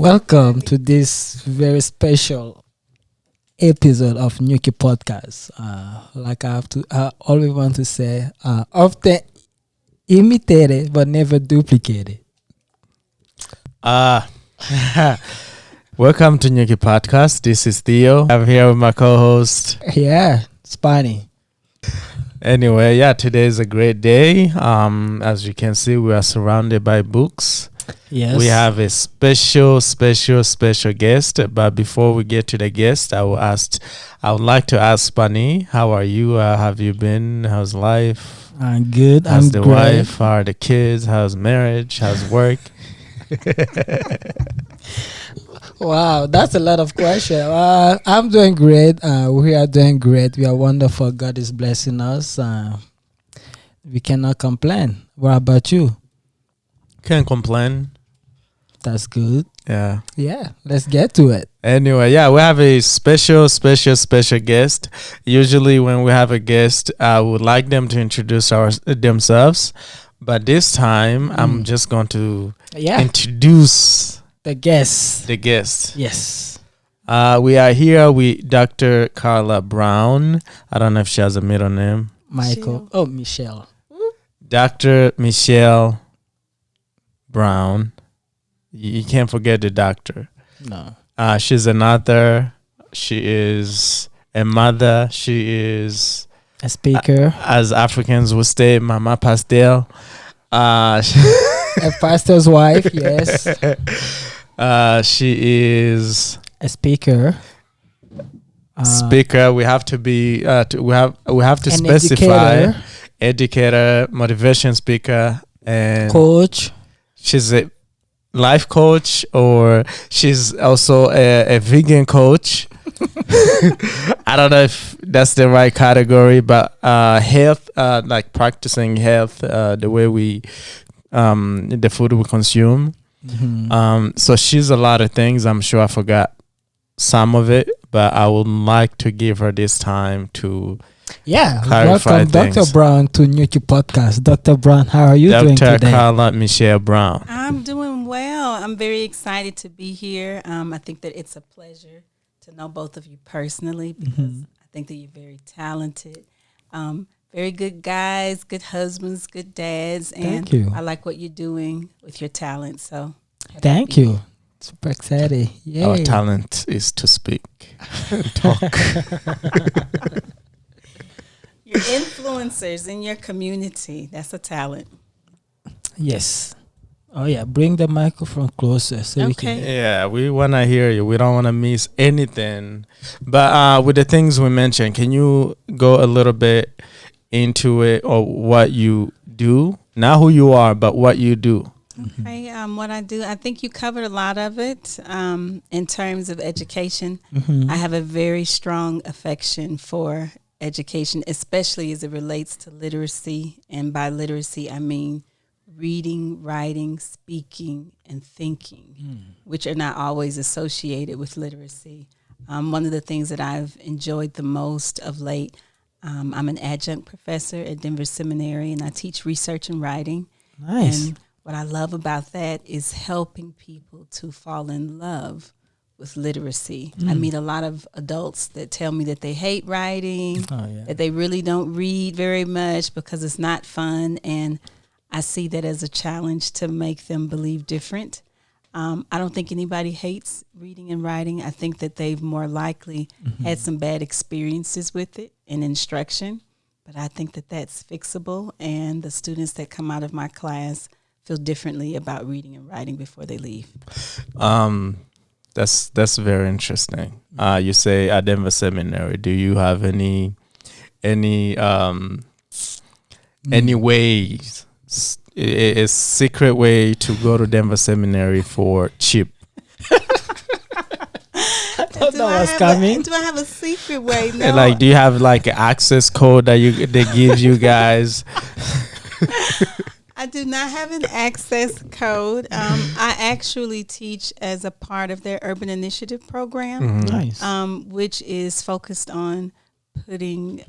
Welcome to this very special episode of Nyuki Podcast. I always want to say, often imitated but never duplicated. Welcome to Nyuki Podcast. This is Theo. I'm here with my co-host. Yeah, Spanking. Anyway, today is a great day. As you can see, we are surrounded by books. Yes. We have a special guest. But before we get to the guest, I would like to ask Spani, how are you? Have you been? How's life? I'm good. How's I'm the great. wife? How are the kids? How's marriage? How's work? Wow, that's a lot of questions. I'm doing great. We are doing great. We are wonderful. God is blessing us. We cannot complain. What about you? Can't complain. That's good. Yeah. Yeah, let's get to it. Anyway, we have a special guest. Usually when we have a guest, I would like them to introduce themselves. But this time, I'm just going to introduce the guest. Yes. We are here with Dr. Carla Brown. I don't know if she has a middle name. Michelle. Dr. Michelle Brown. You can't forget the doctor. No. She's an author. She is a mother. She is A speaker. As Africans would say, Mama Pastel. A pastor's wife, yes. She is a speaker. Speaker. We have to be. We have to specify. Educator, motivation speaker, and coach. She's a life coach, or she's also a vegan coach. I don't know if that's the right category, but health, like practicing health, the way we, the food we consume. Mm-hmm. So she's a lot of things. I'm sure I forgot some of it, but I would like to give her this time to clarify welcome things. Dr. Brown to Nyuki Podcast. Dr. Brown, how are you doing today? Dr. Carla Michelle Brown. I'm doing well. I'm very excited to be here. I think that it's a pleasure to know both of you personally because I think that you're very talented, very good guys, good husbands, good dads, and Thank you. I like what you're doing with your talent. So thank you. Super excited. Yay. Our talent is to speak, talk. You're influencers in your community. That's a talent. Yes. Oh yeah, bring the microphone closer so we can. Yeah, we want to hear you. We don't want to miss anything. But with the things we mentioned, can you go a little bit into it, or what you do? Not who you are, but what you do. Okay, what I do, I think you covered a lot of it. In terms of education, I have a very strong affection for education, especially as it relates to literacy. And by literacy, I mean reading, writing, speaking, and thinking, which are not always associated with literacy. One of the things that I've enjoyed the most of late, I'm an adjunct professor at Denver Seminary, and I teach research and writing. Nice. And what I love about that is helping people to fall in love with literacy. I meet a lot of adults that tell me that they hate writing, that they really don't read very much because it's not fun, and I see that as a challenge to make them believe different. I don't think anybody hates reading and writing. I think that they've more likely had some bad experiences with it in instruction, but I think that that's fixable, and the students that come out of my class feel differently about reading and writing before they leave. That's very interesting. You say at Denver Seminary. Do you have any ways, a secret way to go to Denver Seminary for cheap? I thought that was coming. Do I have a secret way? No. Like, do you have like an access code that they give you guys? I do not have an access code. I actually teach as a part of their Urban Initiative program, Nice. which is focused on putting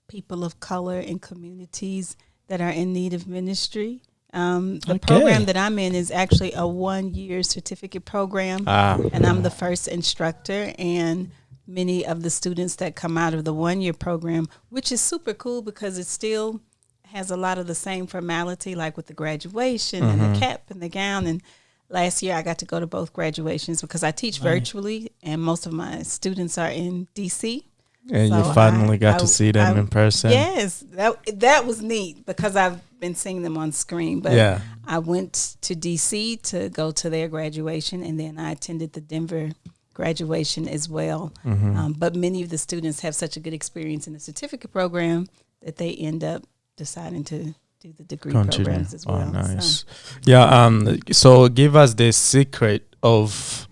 people of color in communities that are in need of ministry The program that I'm in is actually a 1-year certificate program, and I'm the first instructor. And many of the students that come out of the 1-year program, which is super cool because it still has a lot of the same formality, like with the graduation and the cap and the gown. And last year I got to go to both graduations because I teach virtually, and most of my students are in DC. And so you finally got to see them in person. Yes, that was neat because I've been seeing them on screen. But I went to DC to go to their graduation, and then I attended the Denver graduation as well. But many of the students have such a good experience in the certificate program that they end up deciding to do the degree programs as well. Oh, nice. So. So give us the secret of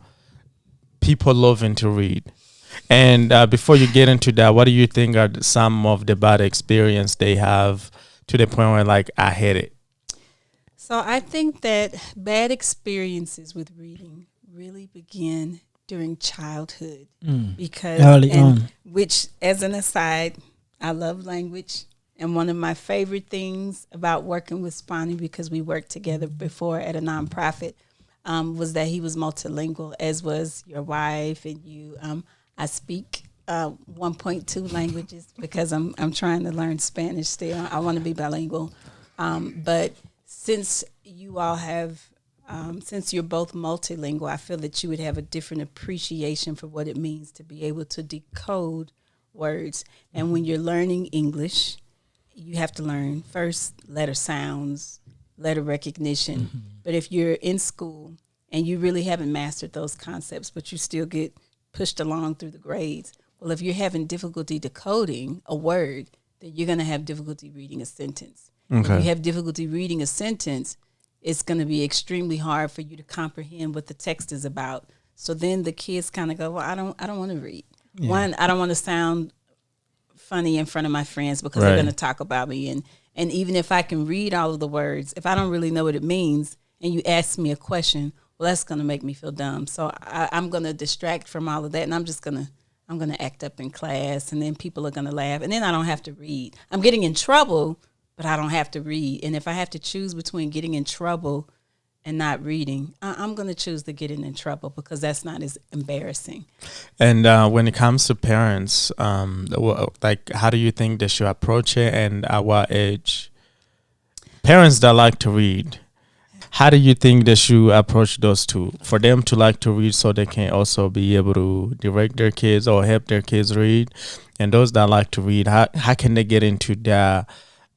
people loving to read. And before you get into that, what do you think are some of the bad experience they have to the point where, like, I hate it? So I think that bad experiences with reading really begin during childhood because early on. Which, as an aside, I love language. And one of my favorite things about working with Spanking, because we worked together before at a nonprofit, was that he was multilingual, as was your wife and you. I speak 1.2 languages because I'm trying to learn Spanish still. I want to be bilingual. But since you all have, since you're both multilingual, I feel that you would have a different appreciation for what it means to be able to decode words. And when you're learning English, you have to learn first letter sounds, letter recognition. But if you're in school and you really haven't mastered those concepts, but you still get pushed along through the grades, well, if you're having difficulty decoding a word, then you're going to have difficulty reading a sentence. If you have difficulty reading a sentence, it's going to be extremely hard for you to comprehend what the text is about. So then the kids kind of go, well, I don't want to read. One, I don't want to sound funny in front of my friends because they're going to talk about me. And even if I can read all of the words, if I don't really know what it means and you ask me a question, well, that's going to make me feel dumb. So I'm going to distract from all of that, and I'm going to act up in class, and then people are going to laugh, and then I don't have to read. I'm getting in trouble, but I don't have to read. And if I have to choose between getting in trouble and not reading, I'm going to choose to get in trouble because that's not as embarrassing. And when it comes to parents, like, how do you think they should approach it, and at what age? Parents that like to read, how do you think they should approach those two? For them to like to read so they can also be able to direct their kids or help their kids read. And those that like to read, how can they get into that,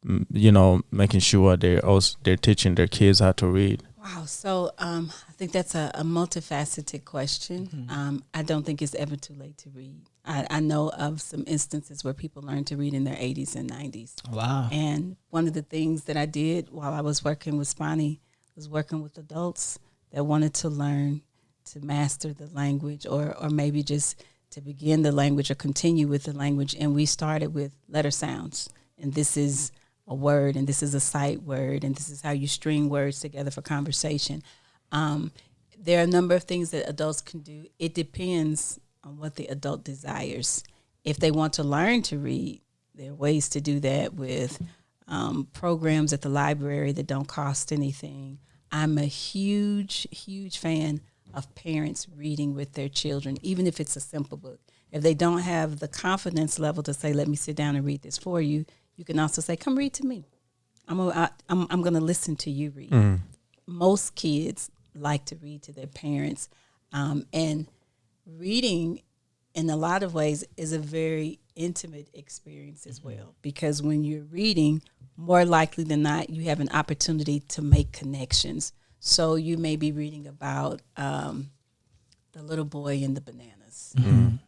making sure they're teaching their kids how to read? Wow. So I think that's a multifaceted question. I don't think it's ever too late to read. I know of some instances where people learned to read in their 80s and 90s. Wow. And one of the things that I did while I was working with Spanking was working with adults that wanted to learn to master the language or maybe just to begin the language or continue with the language. And we started with letter sounds. And this is a word, and this is a sight word, and this is how you string words together for conversation. There are a number of things that adults can do. It depends on what the adult desires. If they want to learn to read, there are ways to do that with programs at the library that don't cost anything. I'm a huge, huge fan of parents reading with their children, even if it's a simple book. If they don't have the confidence level to say, let me sit down and read this for you, you can also say, come read to me. I'm going to listen to you read. Most kids like to read to their parents. And reading, in a lot of ways, is a very intimate experience as well. Because when you're reading, more likely than not, you have an opportunity to make connections. So you may be reading about the little boy and the bananas.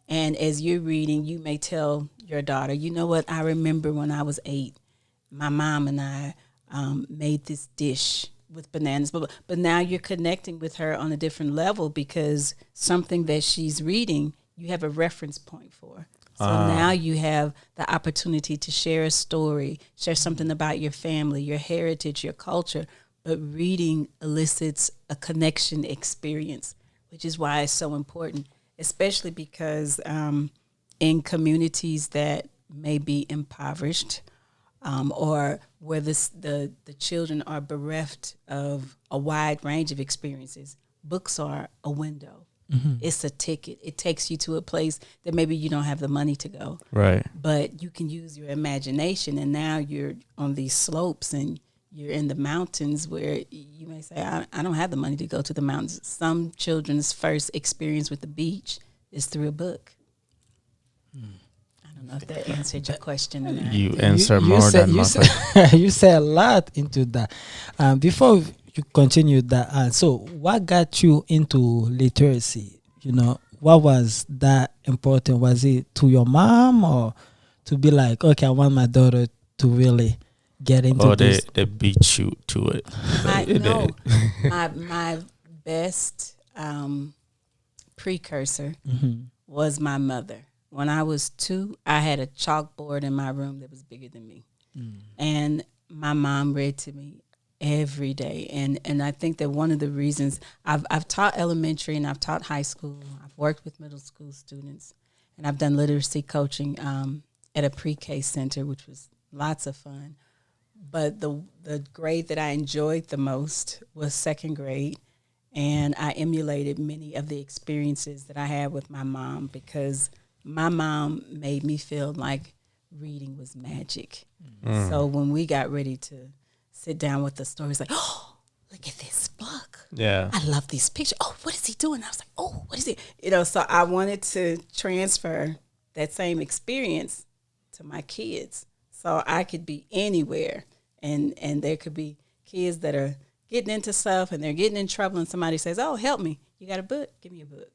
And as you're reading, you may tell your daughter, you know what, I remember when I was 8, my mom and I made this dish with bananas. But now you're connecting with her on a different level because something that she's reading, you have a reference point for. So now you have the opportunity to share a story, share something about your family, your heritage, your culture. But reading elicits a connection experience, which is why it's so important, especially because in communities that may be impoverished or where the children are bereft of a wide range of experiences, books are a window. Mm-hmm. It's a ticket. It takes you to a place that maybe you don't have the money to go. Right. But you can use your imagination, and now you're on these slopes and you're in the mountains where you may say, I don't have the money to go to the mountains. Some children's first experience with the beach is through a book. I don't know if that answered your question or not. You answered more than my question. You said a lot into that. Before you continue that, so what got you into literacy? You know, what was that important? Was it to your mom or to be like, okay, I want my daughter to really get into this? Or they beat you to it. My best precursor was my mother. When I was 2, I had a chalkboard in my room that was bigger than me. And my mom read to me every day. And I think that one of the reasons I've taught elementary and I've taught high school. I've worked with middle school students, and I've done literacy coaching at a pre-K center, which was lots of fun. But the grade that I enjoyed the most was 2nd grade. And I emulated many of the experiences that I had with my mom, because my mom made me feel like reading was magic. So when we got ready to sit down with the stories, like, oh, look at this book. Yeah. I love these pictures. Oh, what is he doing? I was like, oh, what is it? You know, so I wanted to transfer that same experience to my kids, so I could be anywhere. And there could be kids that are getting into stuff and they're getting in trouble, and somebody says, oh, help me. You got a book? Give me a book.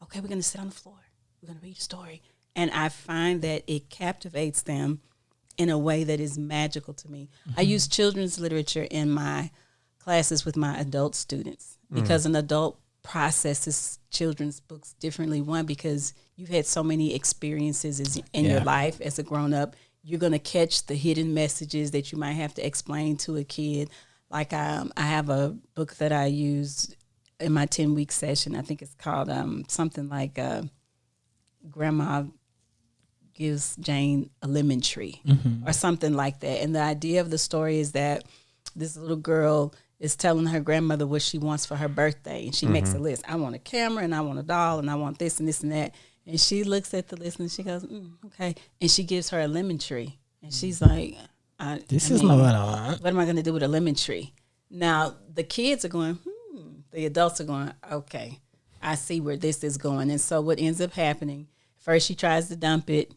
Okay, we're going to sit on the floor. We're going to read a story. And I find that it captivates them in a way that is magical to me. I use children's literature in my classes with my adult students, because an adult processes children's books differently. One, because you've had so many experiences in your life as a grown-up. You're going to catch the hidden messages that you might have to explain to a kid. Like I have a book that I used in my 10-week session. I think it's called something like Grandma Gives Jane a Lemon Tree, or something like that. And the idea of the story is that this little girl is telling her grandmother what she wants for her birthday. And she makes a list. I want a camera, and I want a doll, and I want this and this and that. And she looks at the list and she goes, okay. And she gives her a lemon tree. And she's like, this is not what I want. What am I going to do with a lemon tree? Now, the kids are going, The adults are going, okay, I see where this is going. And so what ends up happening, first she tries to dump it.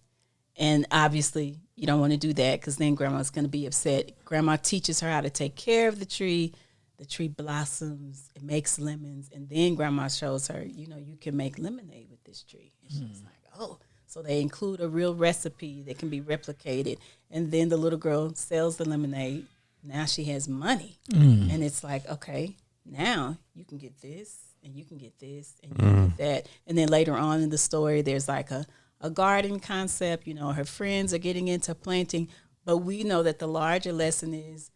And obviously you don't want to do that, because then grandma's going to be upset. Grandma teaches her how to take care of the tree. The tree blossoms, it makes lemons. And then grandma shows her, you can make lemonade with this tree. And she's like, oh. So they include a real recipe that can be replicated. And then the little girl sells the lemonade. Now she has money. And it's like, okay, now you can get this, and you can get this, and you can get that. And then later on in the story, there's like a garden concept. Her friends are getting into planting. But we know that the larger lesson is,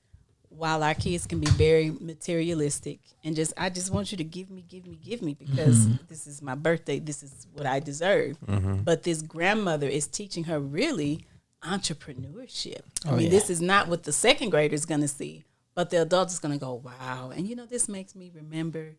while our kids can be very materialistic and I just want you to give me, because this is my birthday, this is what I deserve. But this grandmother is teaching her really entrepreneurship. This is not what the 2nd grader is going to see, but the adult is going to go, wow. And this makes me remember,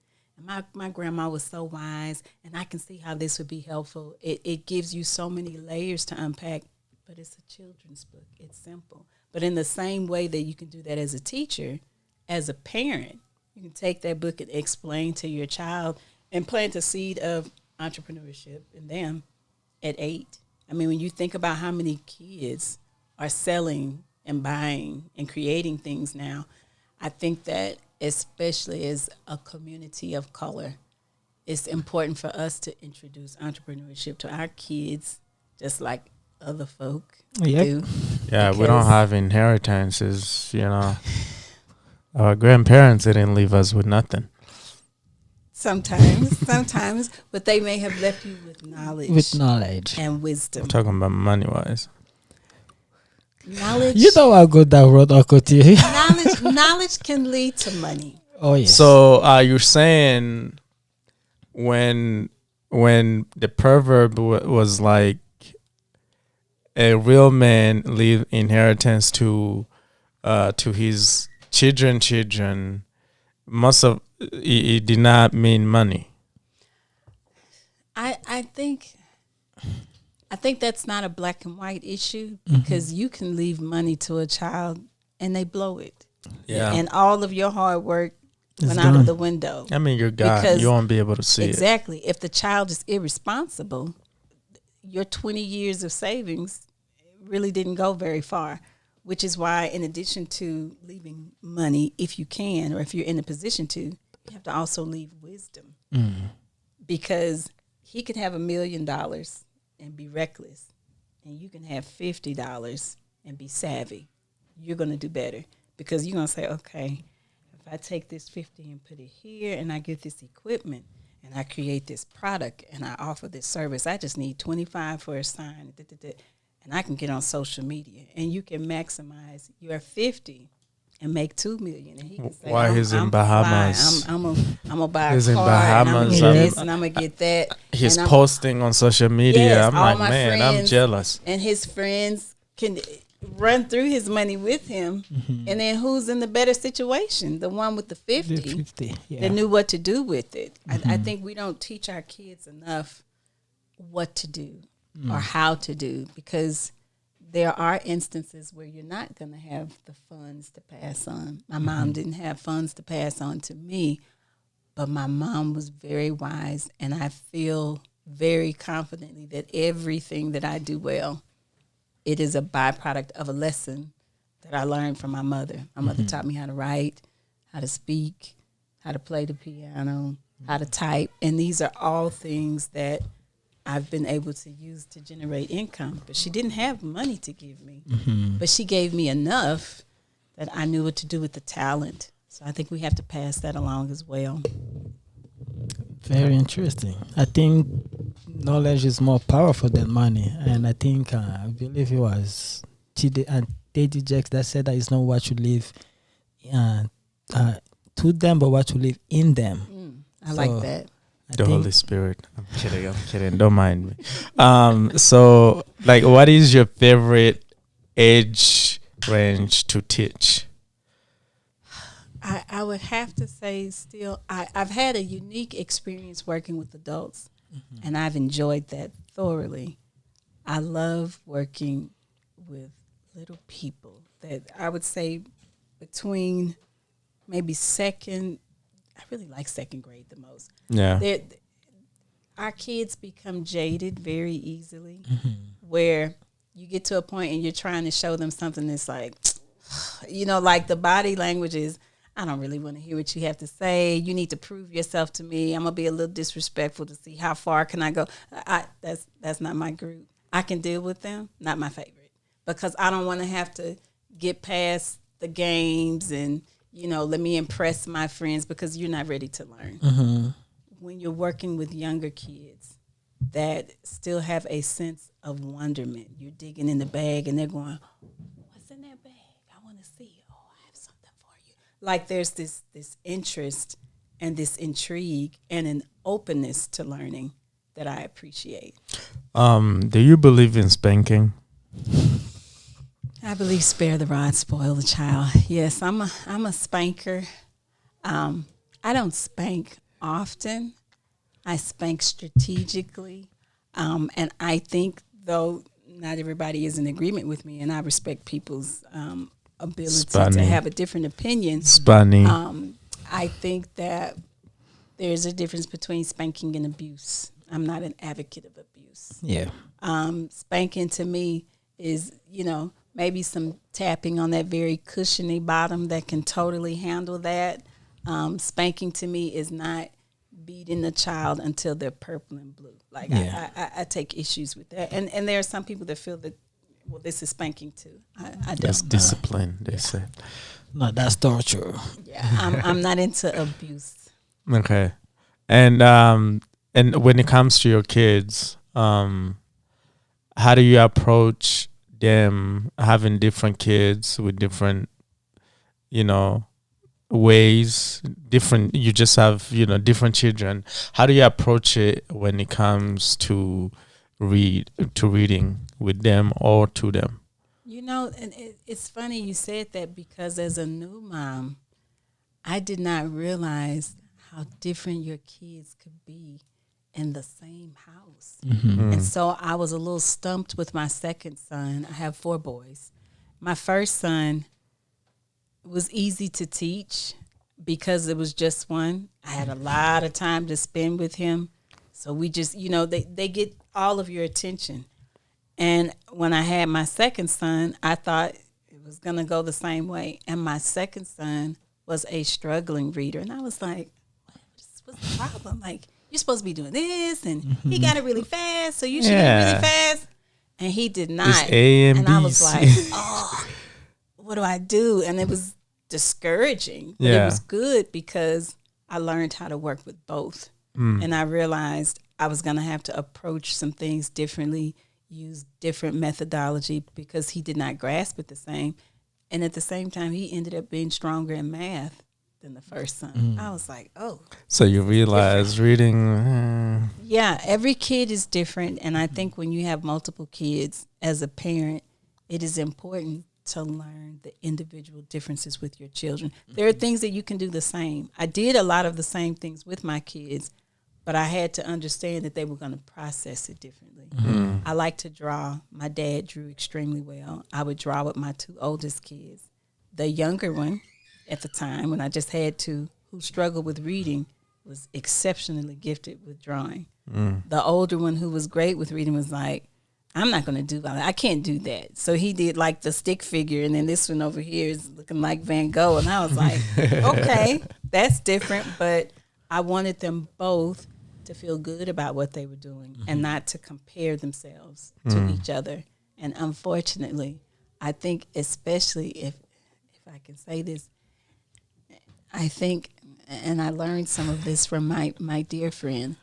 my grandma was so wise, and I can see how this would be helpful. It gives you so many layers to unpack, but it's a children's book. It's simple. But in the same way that you can do that as a teacher, as a parent, you can take that book and explain to your child and plant a seed of entrepreneurship in them at 8. When you think about how many kids are selling and buying and creating things now, I think that especially as a community of color, it's important for us to introduce entrepreneurship to our kids, just like other folk do. Yeah, we don't have inheritances, Our grandparents didn't leave us with nothing. Sometimes, but they may have left you with knowledge. And wisdom. I'm talking about money-wise. Knowledge. You know how good that road to knowledge can lead to money. Oh, yes. So you're saying when the proverb was like, a real man leave inheritance to to his children, most of it did not mean money. I think that's not a black and white issue, because you can leave money to a child and they blow it. Yeah. And all of your hard work went gone out of the window. I mean, you're God. Because You won't be able to see it. Exactly. If the child is irresponsible, your 20 years of savings really didn't go very far, which is why, in addition to leaving money, if you can, or if you're in a position to, you have to also leave wisdom. Because he could have $1 million and be reckless, and you can have $50 and be savvy. You're going to do better, because you're going to say, okay, if I take this 50 and put it here, and I get this equipment, and I create this product, and I offer this service, I just need 25 for a sign, and I can get on social media, and you can maximize your 50 and make $2 million. And he can say, While he's in Bahamas, I'm gonna buy he's a in car, Bahamas, and I'm gonna get this, and I'm gonna get that. he's and I'm- posting on social media. Yes, I'm all like, my man, I'm friends jealous. And his friends can run through his money with him, and then who's in the better situation? The one with the 50, The 50, yeah. that knew what to do with it. I think we don't teach our kids enough what to do or how to do, because there are instances where you're not going to have the funds to pass on. My mom didn't have funds to pass on to me, but my mom was very wise, and I feel very confidently that everything that I do well, it is a byproduct of a lesson that I learned from my mother. My mother taught me how to write, how to speak, how to play the piano, how to type, and these are all things that I've been able to use to generate income. But she didn't have money to give me, but she gave me enough that I knew what to do with the talent. So I think we have to pass that along as well. Very interesting. I think knowledge is more powerful than money, and I think I believe it was Teddy Jakes that said that it's not what you live to them, but what you live in them. I like that. The Holy Spirit. I'm kidding. Don't mind me. So, like, what is your favorite age range to teach? I would have to say still, I've had a unique experience working with adults, and I've enjoyed that thoroughly. I love working with little people that I would say between maybe I really like second grade the most. Yeah. Our kids become jaded very easily, where you get to a point and you're trying to show them something that's like, like the body language is, I don't really want to hear what you have to say. You need to prove yourself to me. I'm going to be a little disrespectful to see how far can I go. That's not my group. I can deal with them, not my favorite, because I don't want to have to get past the games and, let me impress my friends, because you're not ready to learn. When you're working with younger kids that still have a sense of wonderment, you're digging in the bag and they're going, what's in that bag? I want to see. Oh, I have something for you. Like there's this interest and this intrigue and an openness to learning that I appreciate. Do you believe in spanking? I believe spare the rod, spoil the child. Yes, I'm a spanker. I don't spank often. I spank strategically. And I think, though not everybody is in agreement with me, and I respect people's ability to have a different opinion. I think that there's a difference between spanking and abuse. I'm not an advocate of abuse. Yeah. Spanking to me is, maybe some tapping on that very cushiony bottom that can totally handle that. Spanking to me is not beating the child until they're purple and blue. Like I take issues with that. And there are some people that feel that, well, this is spanking too. I don't. That's discipline, they say. No, that's torture. Yeah, I'm not into abuse. Okay. And when it comes to your kids, how do you approach them having different kids with different, ways, different, you just have, different children. How do you approach it when it comes to reading with them or to them? And it's funny you said that, because as a new mom, I did not realize how different your kids could be in the same house. And so I was a little stumped with my second son. I have 4 boys. My first son was easy to teach because it was just one. I had a lot of time to spend with him. So we just, they get all of your attention. And when I had my second son, I thought it was going to go the same way. And my second son was a struggling reader. And I was like, what's the problem? Like, you're supposed to be doing this, and he got it really fast, so you should get it really fast. And he did not. It's A and I was like, what do I do? And it was discouraging. But it was good because I learned how to work with both. And I realized I was going to have to approach some things differently, use different methodology, because he did not grasp it the same. And at the same time, he ended up being stronger in math than the first son. I was like, oh. So you realize reading. Yeah, every kid is different. And I think when you have multiple kids as a parent, it is important to learn the individual differences with your children. There are things that you can do the same. I did a lot of the same things with my kids, but I had to understand that they were going to process it differently. I like to draw. My dad drew extremely well. I would draw with my 2 oldest kids. The younger one, at the time, when I just had 2, who struggled with reading, was exceptionally gifted with drawing. The older one, who was great with reading, was like, I'm not going to do that. I can't do that. So he did like the stick figure, and then this one over here is looking like Van Gogh. And I was like, okay, that's different. But I wanted them both to feel good about what they were doing and not to compare themselves to each other. And unfortunately, I think, especially if I can say this, I think, and I learned some of this from my dear friend,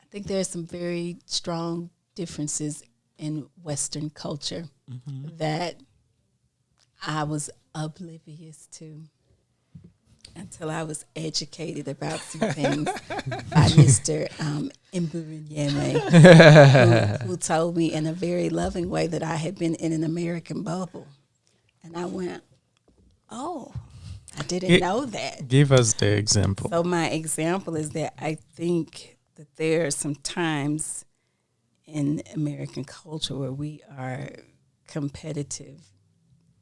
I think there are some very strong differences in Western culture that I was oblivious to until I was educated about some things by Mr. Mburinyeme, who told me in a very loving way that I had been in an American bubble. And I went, oh, I didn't know that. Give us the example. So my example is that I think that there are some times in American culture where we are competitive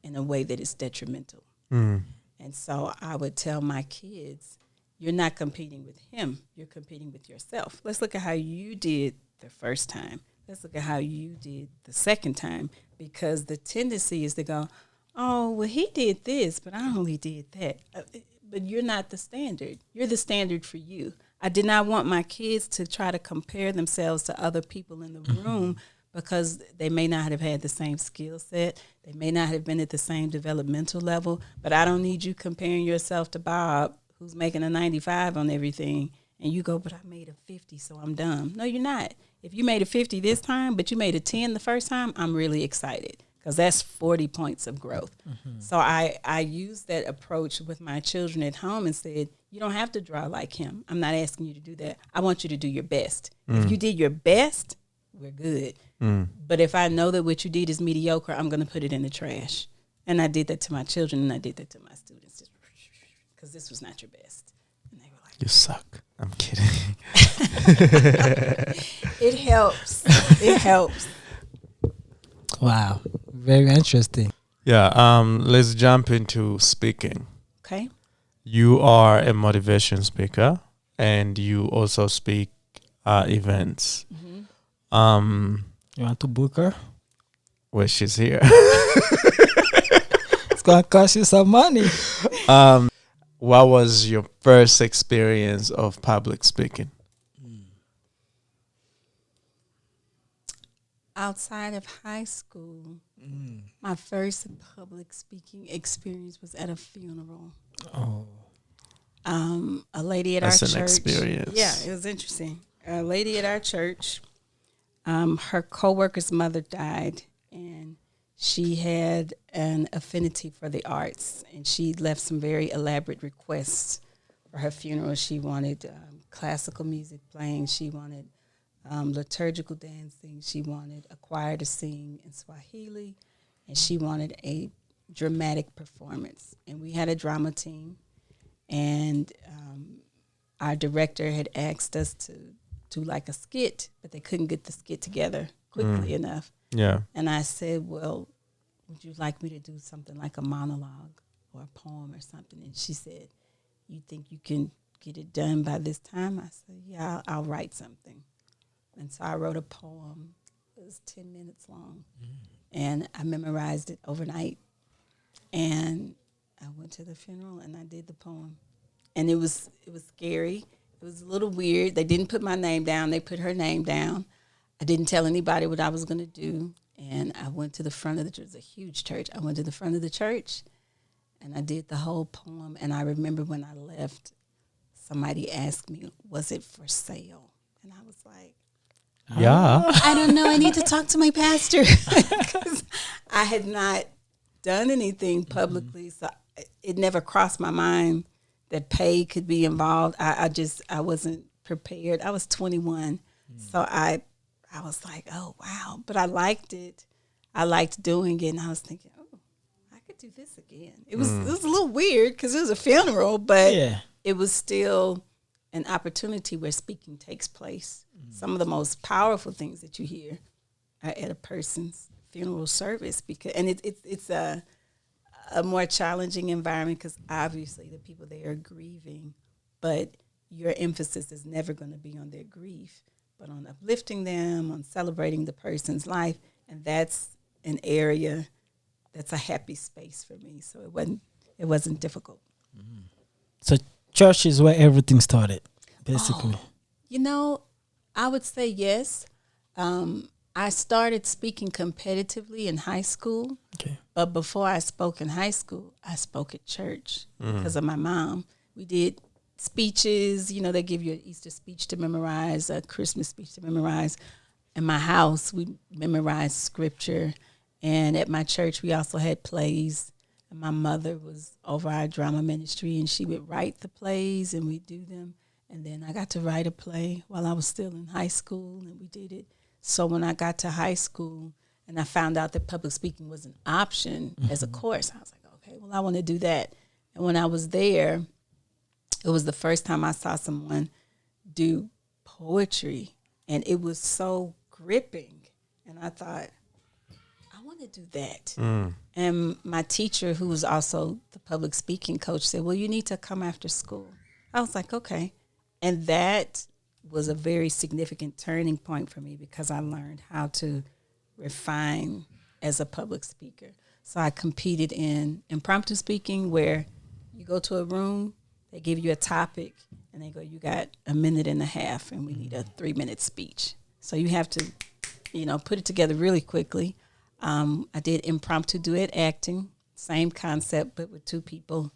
in a way that is detrimental. And so I would tell my kids, you're not competing with him, you're competing with yourself. Let's look at how you did the first time. Let's look at how you did the second time, because the tendency is to go, oh, well, he did this, but I only did that. But you're not the standard. You're the standard for you. I did not want my kids to try to compare themselves to other people in the room, because they may not have had the same skill set. They may not have been at the same developmental level. But I don't need you comparing yourself to Bob, who's making a 95 on everything. And you go, but I made a 50, so I'm dumb. No, you're not. If you made a 50 this time, but you made a 10 the first time, I'm really excited, because that's 40 points of growth. So I used that approach with my children at home and said, you don't have to draw like him. I'm not asking you to do that. I want you to do your best. If you did your best, we're good. But if I know that what you did is mediocre, I'm going to put it in the trash. And I did that to my children, and I did that to my students, because this was not your best. And they were like, you suck. I'm kidding. It helps. It helps. Wow. Very interesting. Yeah. Let's jump into speaking. Okay. You are a motivation speaker, and you also speak events. You want to book her? Well, she's here. It's going to cost you some money. What was your first experience of public speaking? Outside of high school, my first public speaking experience was at a funeral. Oh. A lady at That's our an church. experience. Yeah, it was interesting. A lady at our church, her coworker's mother died, and she had an affinity for the arts, and she left some very elaborate requests for her funeral. She wanted classical music playing. She wanted liturgical dancing. She wanted a choir to sing in Swahili, and she wanted a dramatic performance. And we had a drama team, and our director had asked us to do like a skit, but they couldn't get the skit together quickly enough. Yeah. And I said, well, would you like me to do something like a monologue or a poem or something? And she said, you think you can get it done by this time? I said, yeah, I'll write something. And so I wrote a poem. It was 10 minutes long. And I memorized it overnight. And I went to the funeral and I did the poem. And it was scary. It was a little weird. They didn't put my name down. They put her name down. I didn't tell anybody what I was going to do. And I went to the front of the church. It was a huge church. I went to the front of the church and I did the whole poem. And I remember when I left, somebody asked me, was it for sale? And I was like, yeah. I don't know. I need to talk to my pastor. 'Cause I had not done anything publicly. So it never crossed my mind that pay could be involved. I wasn't prepared. I was 21. So I was like, oh, wow. But I liked it. I liked doing it. And I was thinking, oh, I could do this again. It was a little weird because it was a funeral, but it was still an opportunity where speaking takes place. Some of the most powerful things that you hear are at a person's funeral service, because it's a more challenging environment because obviously the people there are grieving, but your emphasis is never going to be on their grief, but on uplifting them, on celebrating the person's life, and that's an area that's a happy space for me. So it wasn't difficult. So church is where everything started, basically. I would say yes. I started speaking competitively in high school. Okay. But before I spoke in high school, I spoke at church because of my mom. We did speeches. They give you an Easter speech to memorize, a Christmas speech to memorize. In my house, we memorized scripture. And at my church, we also had plays. And my mother was over our drama ministry, and she would write the plays, and we'd do them. And then I got to write a play while I was still in high school, and we did it. So when I got to high school and I found out that public speaking was an option as a course, I was like, okay, well, I want to do that. And when I was there, it was the first time I saw someone do poetry, and it was so gripping. And I thought, I want to do that. And my teacher, who was also the public speaking coach, said, well, you need to come after school. I was like, okay. And that was a very significant turning point for me because I learned how to refine as a public speaker. So I competed in impromptu speaking, where you go to a room, they give you a topic, and they go, you got a minute and a half, and we need a 3-minute speech. So you have to, put it together really quickly. I did impromptu duet acting, same concept, but with 2 people.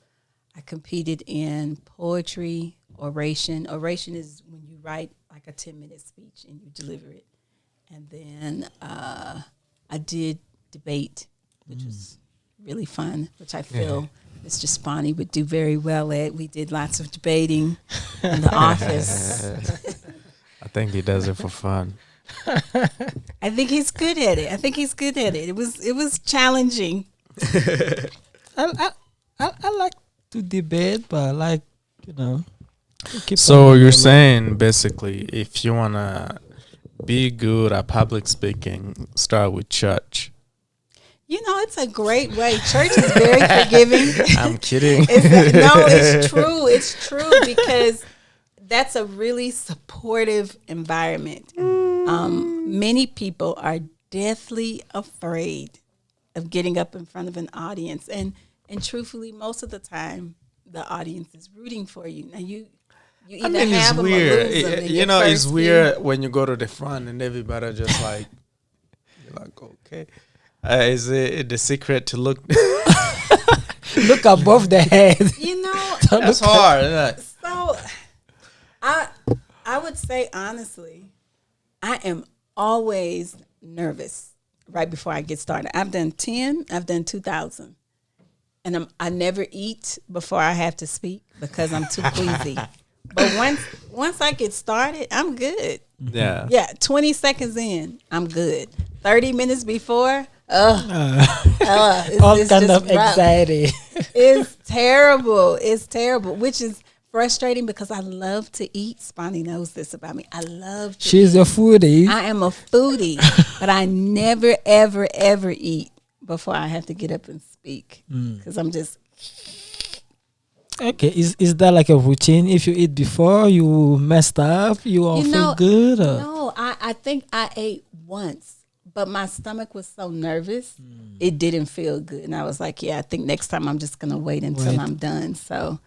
I competed in poetry, oration. Oration is when you write like a 10-minute speech and you deliver it. And then I did debate, which was really fun, which I feel Mr. Spani would do very well at. We did lots of debating in the office. I think he does it for fun. I think he's good at it. It was challenging. I like to debate, but So you're saying basically, if you wanna be good at public speaking, start with church. It's a great way. Church is very forgiving. I'm kidding. It's true. It's true because that's a really supportive environment. Many people are deathly afraid of getting up in front of an audience, and truthfully, most of the time, the audience is rooting for you. Now you either have them or lose them. It's weird when you go to the front and everybody just like, you're like, okay. Is it the secret to look above the head? That's hard. Isn't it? So I would say honestly, I am always nervous right before I get started. I've done 10, I've done 2,000. And I never eat before I have to speak because I'm too queasy. But once I get started, I'm good. Yeah. Yeah, 20 seconds in, I'm good. 30 minutes before, it's, all it's kind just of rough. anxiety. It's terrible. It's terrible, which is frustrating because I love to eat. Spani knows this about me. I love to She's eat. a foodie. I am a foodie, but I never, ever, ever eat before I have to get up and speak because I'm just... Okay, is that like a routine? If you eat before, you messed up, you all feel good? Or? No, I think I ate once, but my stomach was so nervous, it didn't feel good. And I was like, yeah, I think next time I'm just going to wait until I'm done. So,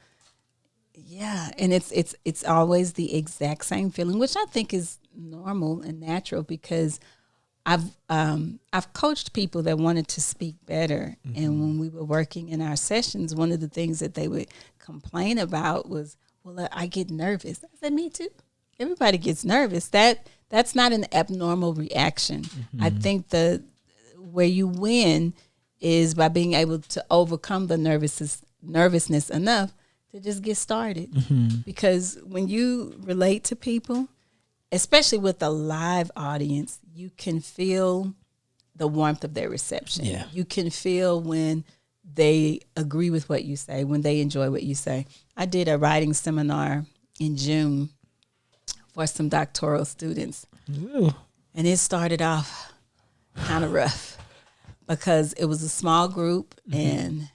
yeah, and it's always the exact same feeling, which I think is normal and natural because I've coached people that wanted to speak better. And when we were working in our sessions, one of the things that they would complain about was, well, I get nervous. I said, me too. Everybody gets nervous. That's not an abnormal reaction. I think where you win is by being able to overcome the nervousness enough to just get started. Because when you relate to people, especially with a live audience, you can feel the warmth of their reception. Yeah. You can feel when they agree with what you say, when they enjoy what you say. I did a writing seminar in June for some doctoral students. Ooh. And it started off kind of rough because it was a small group and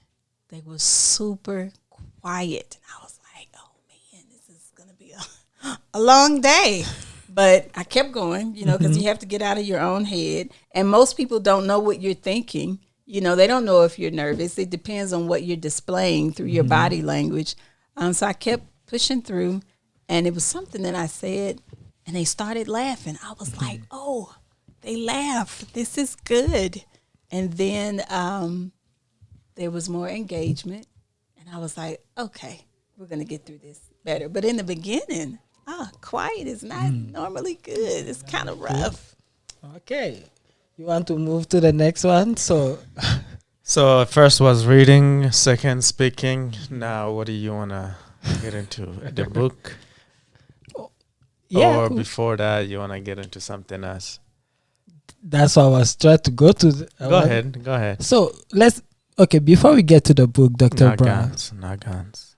they were super quiet. And I was like, oh, man, this is going to be a long day. But I kept going, because you have to get out of your own head. And most people don't know what you're thinking. They don't know if you're nervous. It depends on what you're displaying through your body language. So I kept pushing through. And it was something that I said, and they started laughing. I was like, oh, they laugh. This is good. And then there was more engagement. And I was like, okay, we're going to get through this better. But in the beginning, quiet is not normally good. It's kind of rough. Okay. You want to move to the next one? So first was reading, second speaking. Now, what do you want to get into? The book? yeah, Or before that, you want to get into something else? that's what I was trying to go to. Go ahead. So before we get to the book, Dr. Not Brown. Not guns.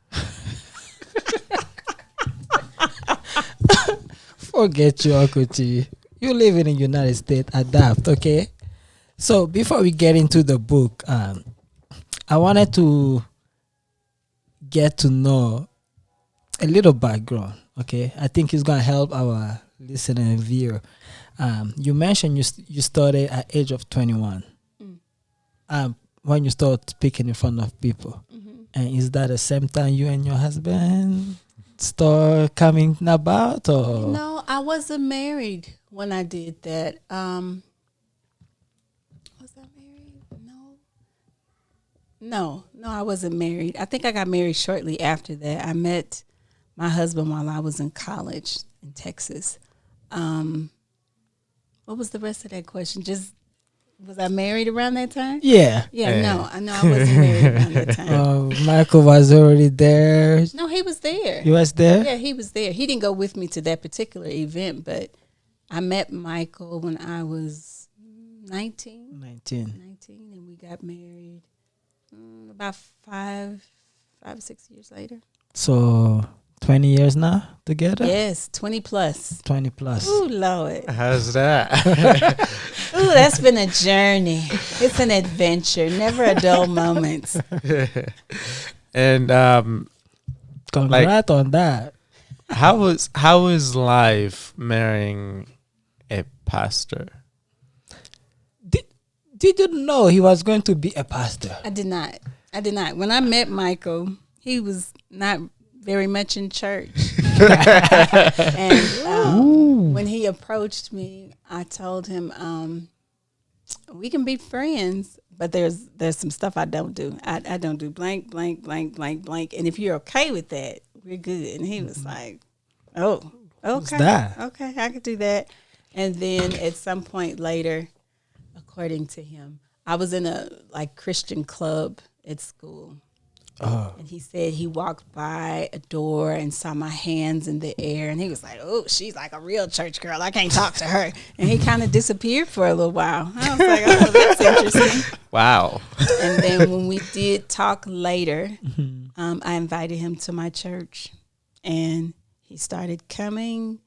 Forget you, Uncle T. You live in the United States. Adapt, okay? So before we get into the book, I wanted to get to know a little background, okay? I think it's going to help our listener and viewer. You mentioned you started at age of 21 when you start speaking in front of people. And is that the same time you and your husband start coming about? Or? No, I wasn't married when I did that. Was I married? No, I wasn't married. I think I got married shortly after that. I met my husband while I was in college in Texas. What was the rest of that question? Just, was I married around that time? Yeah. No, I wasn't married around that time. Michael was already there. No, he was there. He was there? Yeah, he was there. He didn't go with me to that particular event, but I met Michael when I was 19, and we got married about 5 or 6 years later. So 20 years now together? Yes, 20 plus. 20 plus. Ooh, Lord. How's that? Ooh, that's been a journey. It's an adventure. Never a dull moment. And Congrats on that. how is life marrying a pastor? Did you know he was going to be a pastor? I did not. When I met Michael, he was not very much in church. And when he approached me, I told him, we can be friends, but there's some stuff I don't do. I don't do blank, blank, blank, blank, blank. And if you're okay with that, we're good. And he was like, oh, okay. What's that? Okay, I could do that. And then at some point later, according to him, I was in a Christian club at school. And he said he walked by a door and saw my hands in the air, and he was like, "Oh, she's like a real church girl. I can't talk to her." And he kind of disappeared for a little while. I was like, "Oh, that's interesting." Wow. And then when we did talk later, I invited him to my church, and he started coming,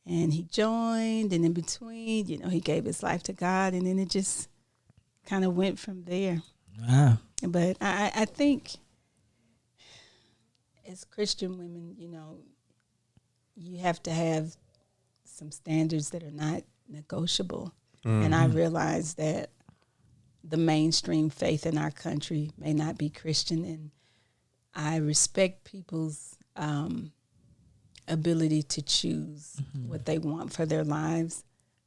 and he joined, and in between, he gave his life to God, and then it just kind of went from there. Wow. But I think as Christian women, you have to have some standards that are not negotiable. And I realize that the mainstream faith in our country may not be Christian, and I respect people's ability to choose what they want for their lives.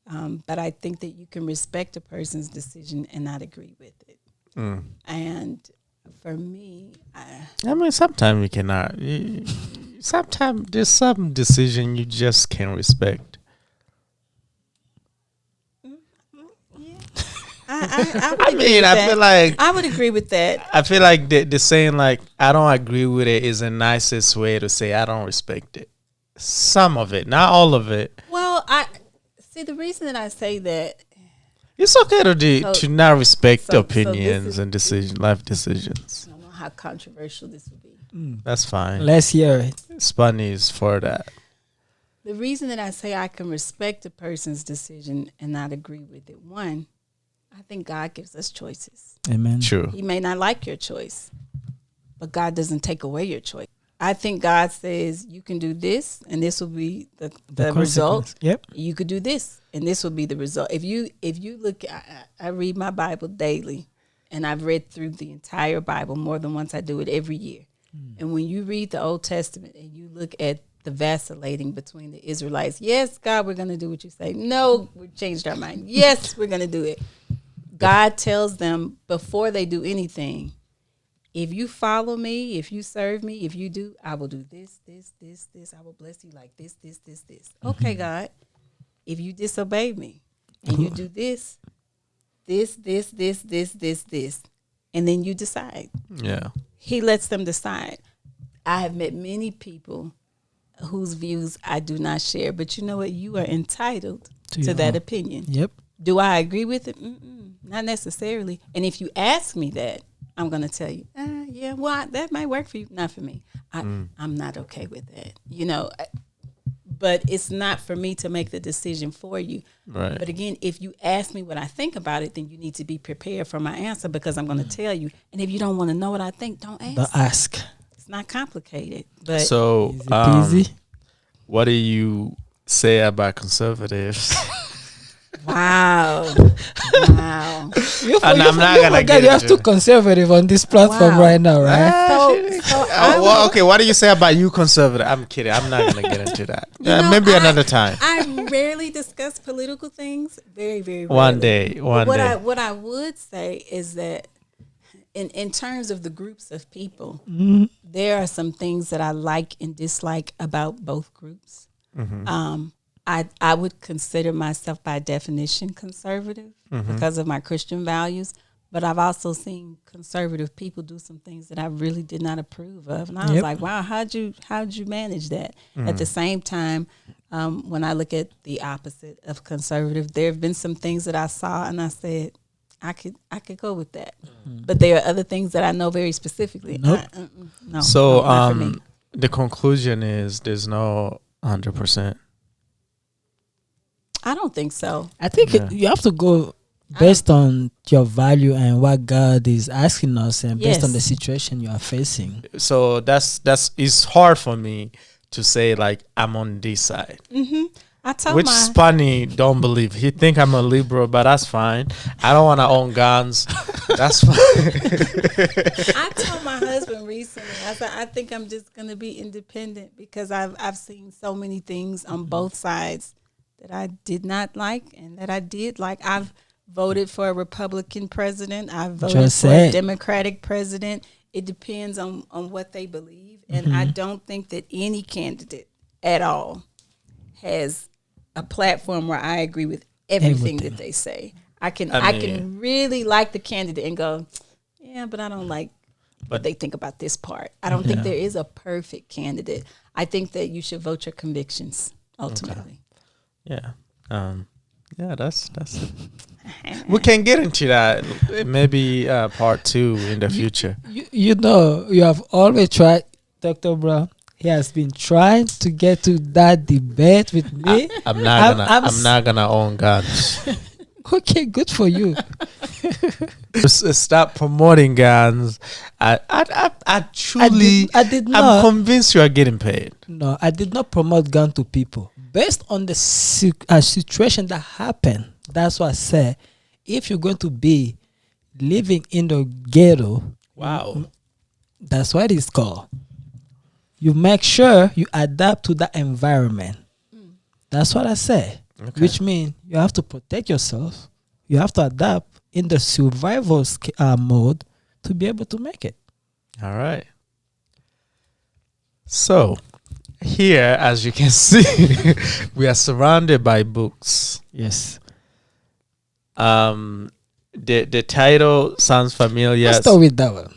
But I think that you can respect a person's decision and not agree with it. And for me, I mean, sometimes you cannot. Sometimes there's some decision you just can't respect. I feel like I would agree with that. I feel like the saying like I don't agree with it is the nicest way to say I don't respect it. Some of it, not all of it. Well, I see the reason that I say that. It's okay to not respect opinions and life decisions. I don't know how controversial this would be. That's fine. Let's hear it. Spunny is for that. The reason that I say I can respect a person's decision and not agree with it, one, I think God gives us choices. Amen. True. He may not like your choice, but God doesn't take away your choice. I think God says you can do this, and this will be the result. Yep. You could do this, and this will be the result. If you look, I read my Bible daily, and I've read through the entire Bible more than once. I do it every year. And when you read the Old Testament and you look at the vacillating between the Israelites, yes, God, we're going to do what you say. No, we changed our mind. Yes, we're going to do it. God tells them before they do anything, if you follow me, if you serve me, if you do, I will do this, this, this, this. I will bless you like this, this, this, this. Okay, God. If you disobey me and you do this, this, this, this, this, this, this, and then you decide. Yeah. He lets them decide. I have met many people whose views I do not share, but you know what? You are entitled to that opinion. Yep. Do I agree with it? Not necessarily. And if you ask me that, I'm going to tell you, yeah, well, that might work for you. Not for me. I'm not okay with that, but it's not for me to make the decision for you. Right. But again, if you ask me what I think about it, then you need to be prepared for my answer because I'm going to tell you. And if you don't want to know what I think, don't ask. Don't ask. It's not complicated. But So, easy. What do you say about conservatives? Wow. And I'm not gonna get you have too conservative on this platform right now, right? Okay, what do you say about you conservative? I'm kidding. I'm not gonna get into that. Maybe another time. I rarely discuss political things. Very, very rarely. One day. What I would say is that in terms of the groups of people, there are some things that I like and dislike about both groups. I would consider myself by definition conservative because of my Christian values, but I've also seen conservative people do some things that I really did not approve of, and I was like, "Wow, how'd you manage that?" At the same time, when I look at the opposite of conservative, there have been some things that I saw, and I said, I could go with that, but there are other things that I know very specifically. Nope. No. So, not for me. the conclusion is there's no 100%. I don't think so. I think you have to go based on your value and what God is asking us, and based on the situation you are facing. So that's it's hard for me to say like I'm on this side. I told Which Spunny don't believe. He think I'm a liberal, but that's fine. I don't want to own guns. That's fine. I told my husband recently, I said, I think I'm just going to be independent because I've seen so many things on both sides that I did not like and that I did like. I've voted for a Republican president. I've voted for a Democratic president. It depends on what they believe. And I don't think that any candidate at all has a platform where I agree with everything that they say. I can really like the candidate and go, yeah, but I don't like what they think about this part. I don't think there is a perfect candidate. I think that you should vote your convictions ultimately. Okay. Yeah. That's it. We can get into that maybe part 2 in the future. You know, you have always tried, Dr. Brown. He has been trying to get to that debate with me. I'm not gonna own guns. Okay, good for you. Stop promoting guns. I did not. I'm convinced you are getting paid. No, I did not promote gun to people. Based on the situation that happened, that's what I said. If you're going to be living in the ghetto, wow, that's what it's called. You make sure you adapt to that environment. That's what I say. Okay. Which means you have to protect yourself. You have to adapt in the survival mode to be able to make it. All right. So, here, as you can see, we are surrounded by books. Yes. The title sounds familiar. Let's start with that one.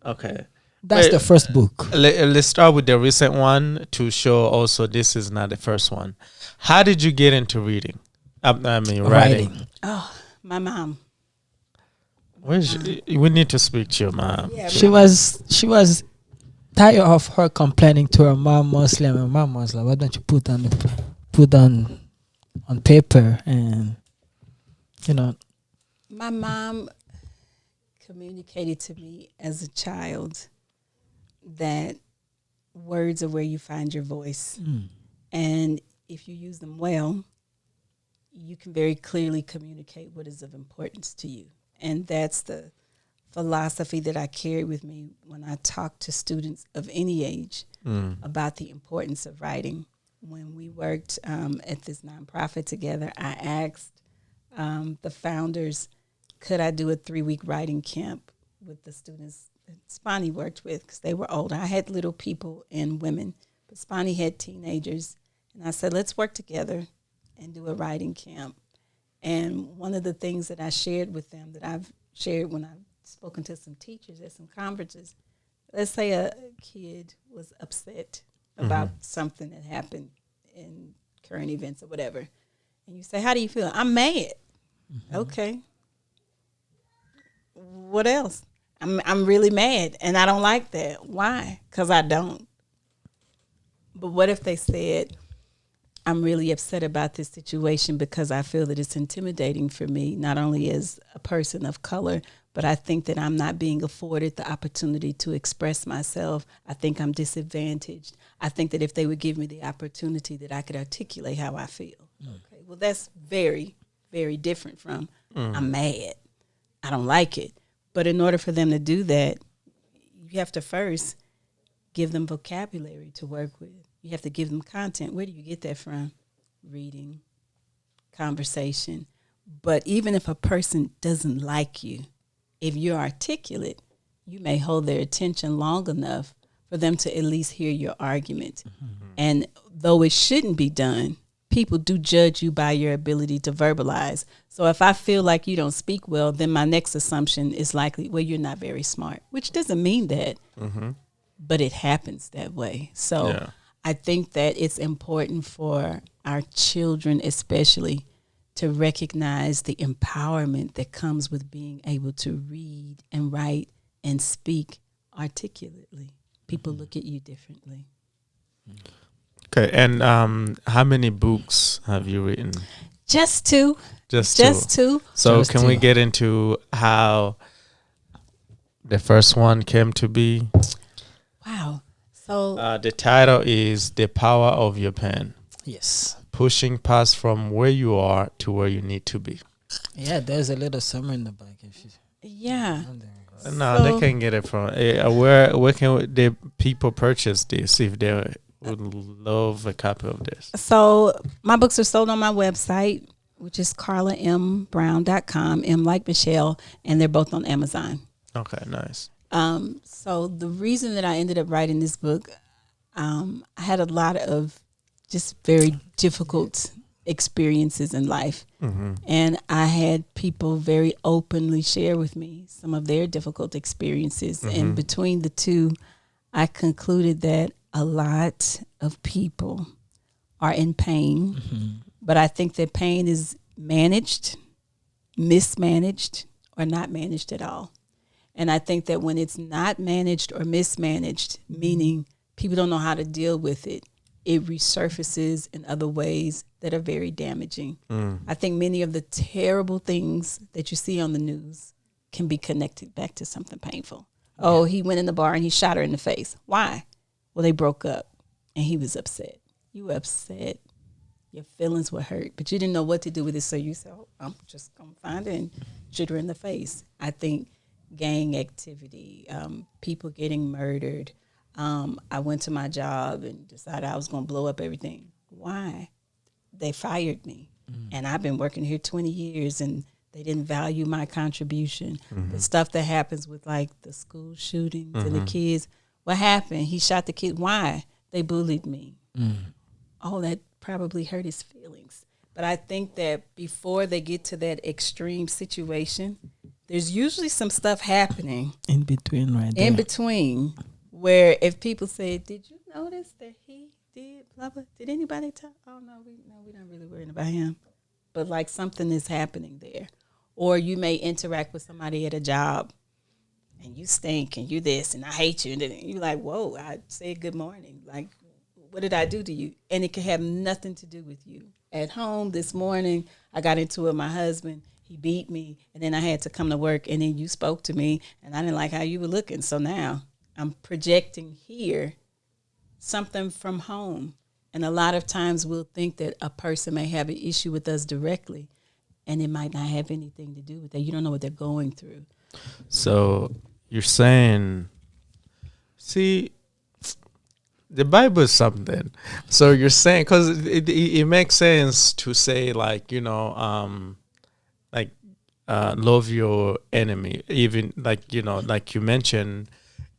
Okay. That's the first book. Let's start with the recent one to show also this is not the first one. How did you get into reading? Writing. Oh, my mom. We need to speak to your mom. Yeah, she was tired of her complaining to her mom Muslim. Her mom was like, "Why don't you put on paper?" And my mom communicated to me as a child that words are where you find your voice. And if you use them well, you can very clearly communicate what is of importance to you. And that's the philosophy that I carry with me when I talk to students of any age about the importance of writing. When we worked at this nonprofit together, I asked the founders, could I do a 3-week writing camp with the students that Spanny worked with, because they were older. I had little people and women, but Spanny had teenagers. And I said, let's work together and do a writing camp. And one of the things that I shared with them, that I've shared when I've spoken to some teachers at some conferences, let's say a kid was upset about something that happened in current events or whatever. And you say, how do you feel? I'm mad. Okay. What else? I'm really mad, and I don't like that. Why? Because I don't. But what if they said, I'm really upset about this situation because I feel that it's intimidating for me, not only as a person of color, but I think that I'm not being afforded the opportunity to express myself. I think I'm disadvantaged. I think that if they would give me the opportunity, that I could articulate how I feel. Okay, well, that's very, very different from I'm mad. I don't like it. But in order for them to do that, you have to first give them vocabulary to work with. You have to give them content. Where do you get that from? Reading, conversation. But even if a person doesn't like you, if you're articulate, you may hold their attention long enough for them to at least hear your argument. And though it shouldn't be done, people do judge you by your ability to verbalize. So if I feel like you don't speak well, then my next assumption is likely, well, you're not very smart, which doesn't mean that, but it happens that way. So I think that it's important for our children especially to recognize the empowerment that comes with being able to read and write and speak articulately. People look at you differently. Okay, and how many books have you written? Just two. Just two. So can we get into how the first one came to be? Wow. So the title is The Power of Your Pen. Yes. Pushing past from where you are to where you need to be. Yeah, there's a little summary in the back. Yeah. No, they can get it from where can the people purchase this if they would love a copy of this? So my books are sold on my website, which is carlamibrown.com, M like Michelle, and they're both on Amazon. Okay, nice. So the reason that I ended up writing this book, I had a lot of just very difficult experiences in life. And I had people very openly share with me some of their difficult experiences. And between the two, I concluded that a lot of people are in pain, but I think that pain is managed, mismanaged, or not managed at all. And I think that when it's not managed or mismanaged, meaning people don't know how to deal with it, it resurfaces in other ways that are very damaging. I think many of the terrible things that you see on the news can be connected back to something painful. Yeah. Oh, he went in the bar and he shot her in the face. Why? Well, they broke up and he was upset. You were upset. Your feelings were hurt, but you didn't know what to do with it. So you said, oh, I'm just going to find it and shoot her in the face. I think gang activity, people getting murdered. I went to my job and decided I was going to blow up everything. Why? They fired me. And I've been working here 20 years and they didn't value my contribution. The stuff that happens with like the school shootings and the kids. What happened? He shot the kid. Why? They bullied me. Oh, that probably hurt his feelings. But I think that before they get to that extreme situation, there's usually some stuff happening. In between, right there. In between, where if people say, did you notice that he did blah, blah? Did anybody tell? Oh, no, we're not really worrying about him. But like something is happening there. Or you may interact with somebody at a job and you stink and you this and I hate you. And then you're like, whoa, I said good morning. Like, what did I do to you? And it could have nothing to do with you. At home this morning, I got into it with my husband. He beat me. And then I had to come to work. And then you spoke to me. And I didn't like how you were looking. So now I'm projecting here something from home. And a lot of times we'll think that a person may have an issue with us directly. And it might not have anything to do with that. You don't know what they're going through. So you're saying, see, the Bible is something. So you're saying, because it makes sense to say, like, you know, love your enemy. Even like, you know, like you mentioned,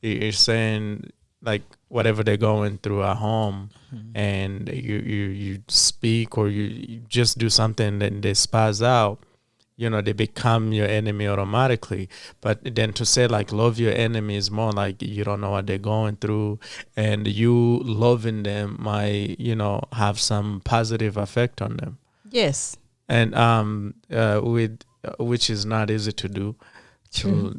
you're saying like whatever they're going through at home, and you speak or you just do something and they spaz out, you know, they become your enemy automatically. But then to say like love your enemy is more like you don't know what they're going through, and you loving them might, you know, have some positive effect on them. Yes. And with which is not easy to do. True.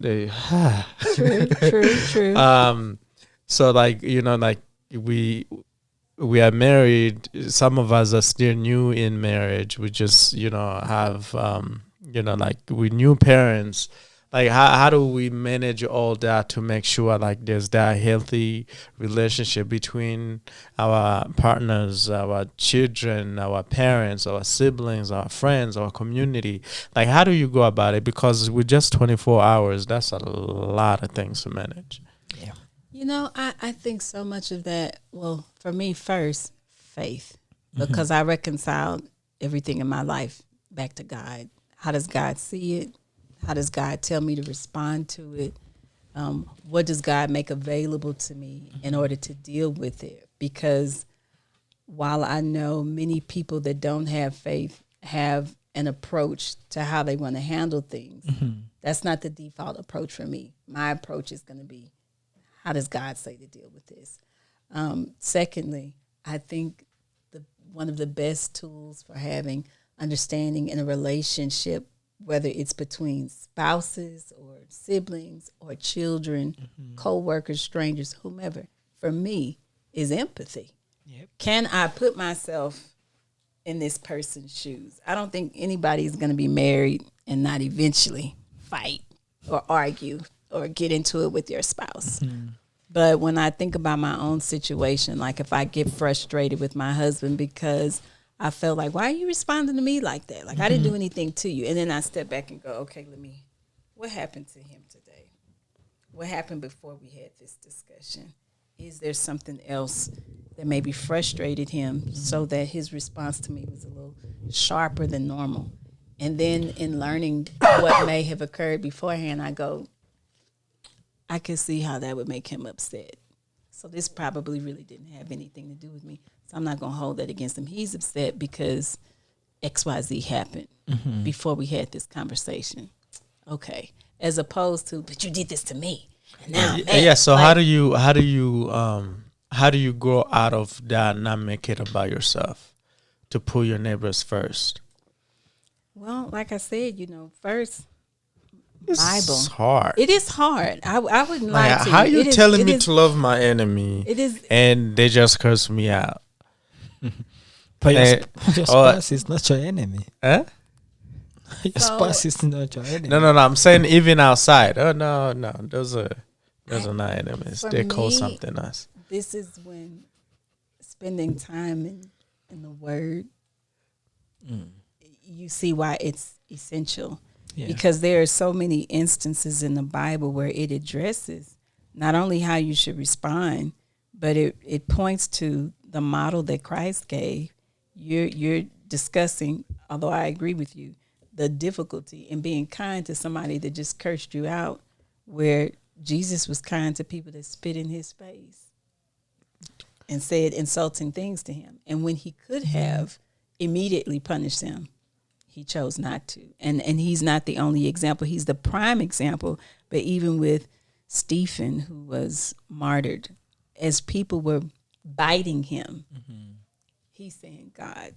True. So like, you know, like we are married. Some of us are still new in marriage. We just, you know, have you know, like we new parents. Like how do we manage all that to make sure like there's that healthy relationship between our partners, our children, our parents, our siblings, our friends, our community? Like how do you go about it? Because with just 24 hours, that's a lot of things to manage. Yeah. You know, I think so much of that, well, for me first, faith. Because I reconciled everything in my life back to God. How does God see it? How does God tell me to respond to it? What does God make available to me in order to deal with it? Because while I know many people that don't have faith have an approach to how they want to handle things, that's not the default approach for me. My approach is going to be, how does God say to deal with this? Secondly, I think one of the best tools for having understanding in a relationship, whether it's between spouses or siblings or children, co-workers, strangers, whomever, for me, is empathy. Yep. Can I put myself in this person's shoes? I don't think anybody's going to be married and not eventually fight or argue or get into it with your spouse. But when I think about my own situation, like if I get frustrated with my husband because I felt like, why are you responding to me like that? Like I didn't do anything to you. And then I step back and go, okay, what happened to him today? What happened before we had this discussion? Is there something else that maybe frustrated him so that his response to me was a little sharper than normal? And then in learning what may have occurred beforehand, I go, I can see how that would make him upset. So this probably really didn't have anything to do with me. So I'm not going to hold that against him. He's upset because XYZ happened before we had this conversation. Okay. As opposed to, but you did this to me. And now, man, So like, how do you grow out of that, not make it about yourself, to put your neighbors first? Well, like I said, first, it's Bible. Hard. It is hard. I wouldn't lie to you. How you telling me to love my enemy? It is, and they just curse me out. But your spouse is not your enemy. Huh? Your spouse is not your enemy. No. I'm saying even outside. Oh no. Those are not enemies. They call something else. This is when spending time in the Word, you see why it's essential. Yeah. Because there are so many instances in the Bible where it addresses not only how you should respond, but it points to the model that Christ gave. You're discussing, although I agree with you, the difficulty in being kind to somebody that just cursed you out, where Jesus was kind to people that spit in his face and said insulting things to him. And when he could have immediately punished them, he chose not to. And he's not the only example. He's the prime example. But even with Stephen, who was martyred, as people were biting him, he's saying, God,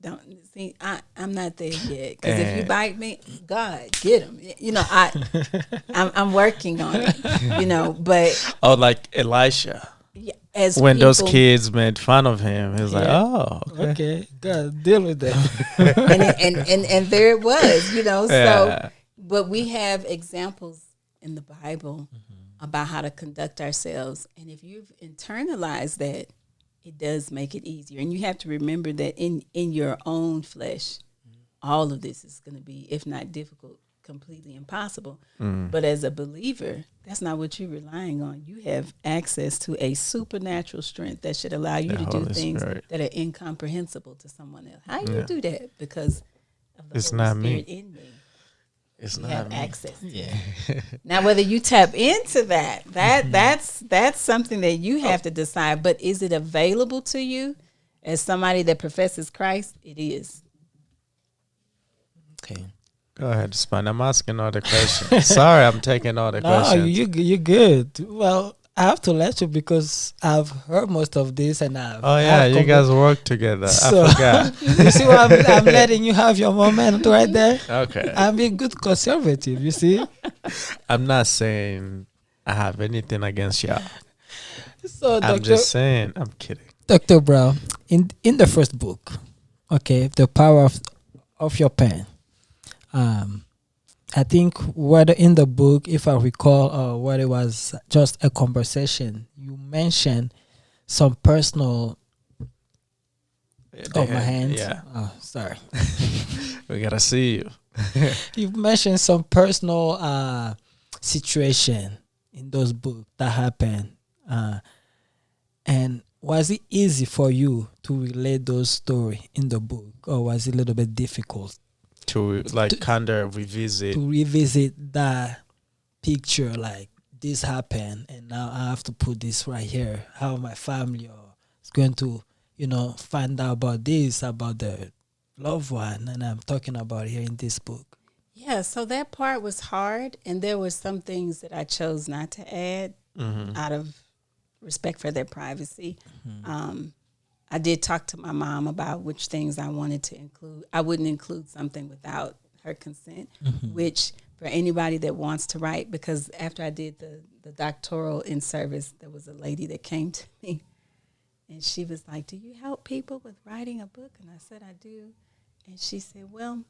don't see, I'm not there yet. Because if you bite me, God, get him. I'm working on it, but. Oh, like Elisha. Yeah, as when those kids made fun of him, he was like, "Oh, okay, God, deal with that." and there it was, So, but we have examples in the Bible about how to conduct ourselves, and if you've internalized that, it does make it easier. And you have to remember that in your own flesh, all of this is going to be, if not difficult, completely impossible. But as a believer, that's not what you're relying on. You have access to a supernatural strength that should allow you to do things that are incomprehensible to someone else. How do you do that? Because of the Holy Spirit in me. It's you not have me. access. Yeah. Now, whether you tap into that's something that you have to decide. But is it available to you as somebody that professes Christ? It is. Okay. Go ahead, Span. I'm asking all the questions. Sorry, I'm taking all the questions. No, you're good. Well, I have to let you because I've heard most of this and I've. Oh yeah, you guys work together. So, I forgot. You see why I'm letting you have your moment right there? Okay. I'm being good conservative, you see? I'm not saying I have anything against y'all. So, I'm just saying, I'm kidding. Dr. Brown, in the first book, okay, The Power of Your Pen, I think whether in the book, if I recall, or whether it was just a conversation, you mentioned some personal. My hands. Yeah. Oh, sorry. We gotta see you. You mentioned some personal situation in those books that happened, and was it easy for you to relate those stories in the book, or was it a little bit difficult? To kind of revisit. To revisit that picture, like this happened, and now I have to put this right here. How my family is going to, find out about this, about the loved one, and I'm talking about here in this book. Yeah, so that part was hard, and there were some things that I chose not to add out of respect for their privacy. I did talk to my mom about which things I wanted to include. I wouldn't include something without her consent, which for anybody that wants to write, because after I did the doctoral in service, there was a lady that came to me and she was like, "Do you help people with writing a book?" And I said, "I do." And she said, "Well,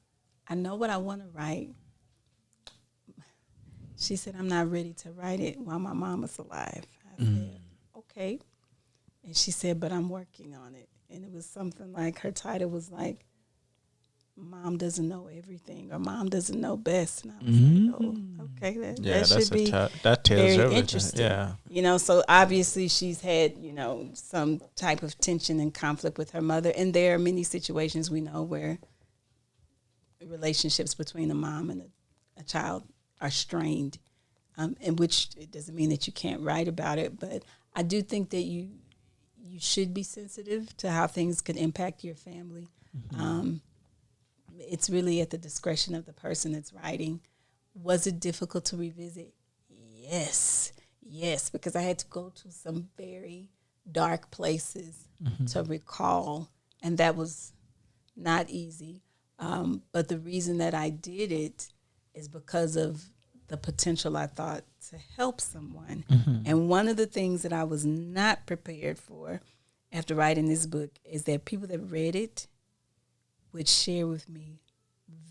I know what I want to write." She said, "I'm not ready to write it while my mama's alive." I said, "Okay." And she said, "But I'm working on it." And it was something like, her title was like, "Mom Doesn't Know Everything," or "Mom Doesn't Know Best." And I was like, "Oh, okay, that should be that tells very everything. interesting." Yeah. So obviously she's had, some type of tension and conflict with her mother. And there are many situations we know where relationships between a mom and a child are strained, in which it doesn't mean that you can't write about it. But I do think that you should be sensitive to how things could impact your family. It's really at the discretion of the person that's writing. Was it difficult to revisit? Yes, because I had to go to some very dark places to recall, and that was not easy. But the reason that I did it is because of the potential I thought to help someone. And one of the things that I was not prepared for after writing this book is that people that read it would share with me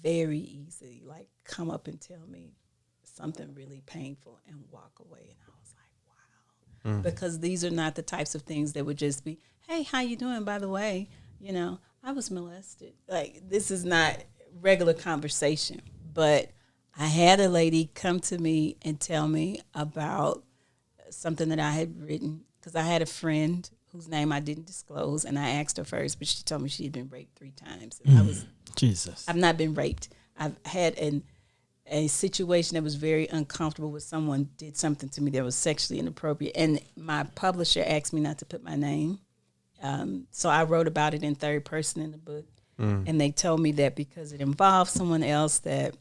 very easily, like come up and tell me something really painful and walk away. And I was like, wow. Because these are not the types of things that would just be, hey, how you doing? By the way, I was molested. Like, this is not regular conversation. But I had a lady come to me and tell me about something that I had written, because I had a friend whose name I didn't disclose, and I asked her first, but she told me she had been raped 3 times. And I've not been raped. I've had a situation that was very uncomfortable with someone did something to me that was sexually inappropriate, and my publisher asked me not to put my name. So I wrote about it in third person in the book, and they told me that because it involved someone else that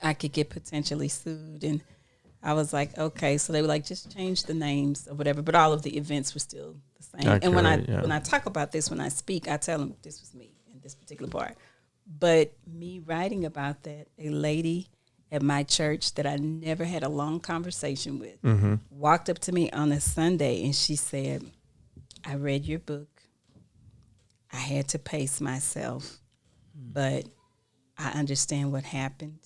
I could get potentially sued. And I was like, okay. So they were like, just change the names or whatever, but all of the events were still the same. Okay, and when I talk about this, when I speak, I tell them this was me in this particular part. But me writing about that, a lady at my church that I never had a long conversation with walked up to me on a Sunday and she said, I read your book. I had to pace myself, but I understand what happened.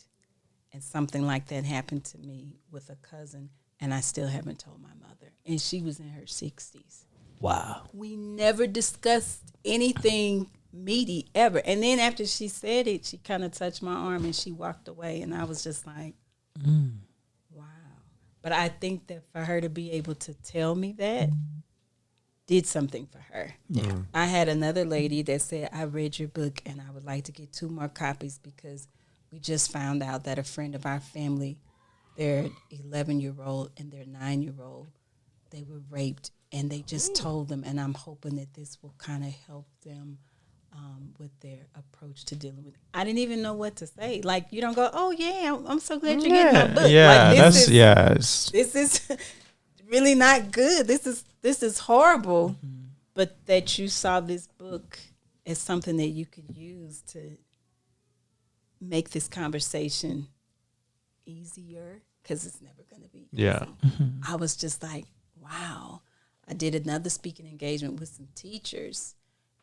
And something like that happened to me with a cousin, and I still haven't told my mother. And she was in her 60s. Wow. We never discussed anything meaty ever. And then after she said it, she kind of touched my arm and she walked away. And I was just like, wow. But I think that for her to be able to tell me that did something for her. Yeah. I had another lady that said, I read your book and I would like to get 2 more copies because we just found out that a friend of our family, their 11-year-old and their 9-year-old, they were raped, and they just told them, and I'm hoping that this will kind of help them with their approach to dealing with it. I didn't even know what to say. Like, you don't go, oh, yeah, I'm so glad you're getting my book. Yeah, like, this is really not good. This is horrible. But that you saw this book as something that you could use to make this conversation easier, because it's never going to be easy. Yeah. I was just like, wow. I did another speaking engagement with some teachers,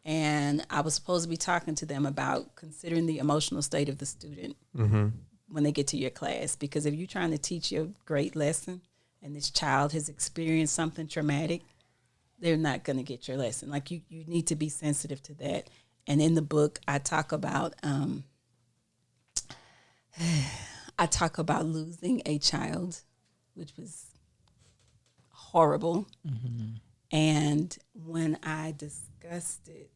and I was supposed to be talking to them about considering the emotional state of the student when they get to your class. Because if you're trying to teach your great lesson and this child has experienced something traumatic, they're not going to get your lesson. Like, you need to be sensitive to that. And in the book, I talk about losing a child, which was horrible. And when I discussed it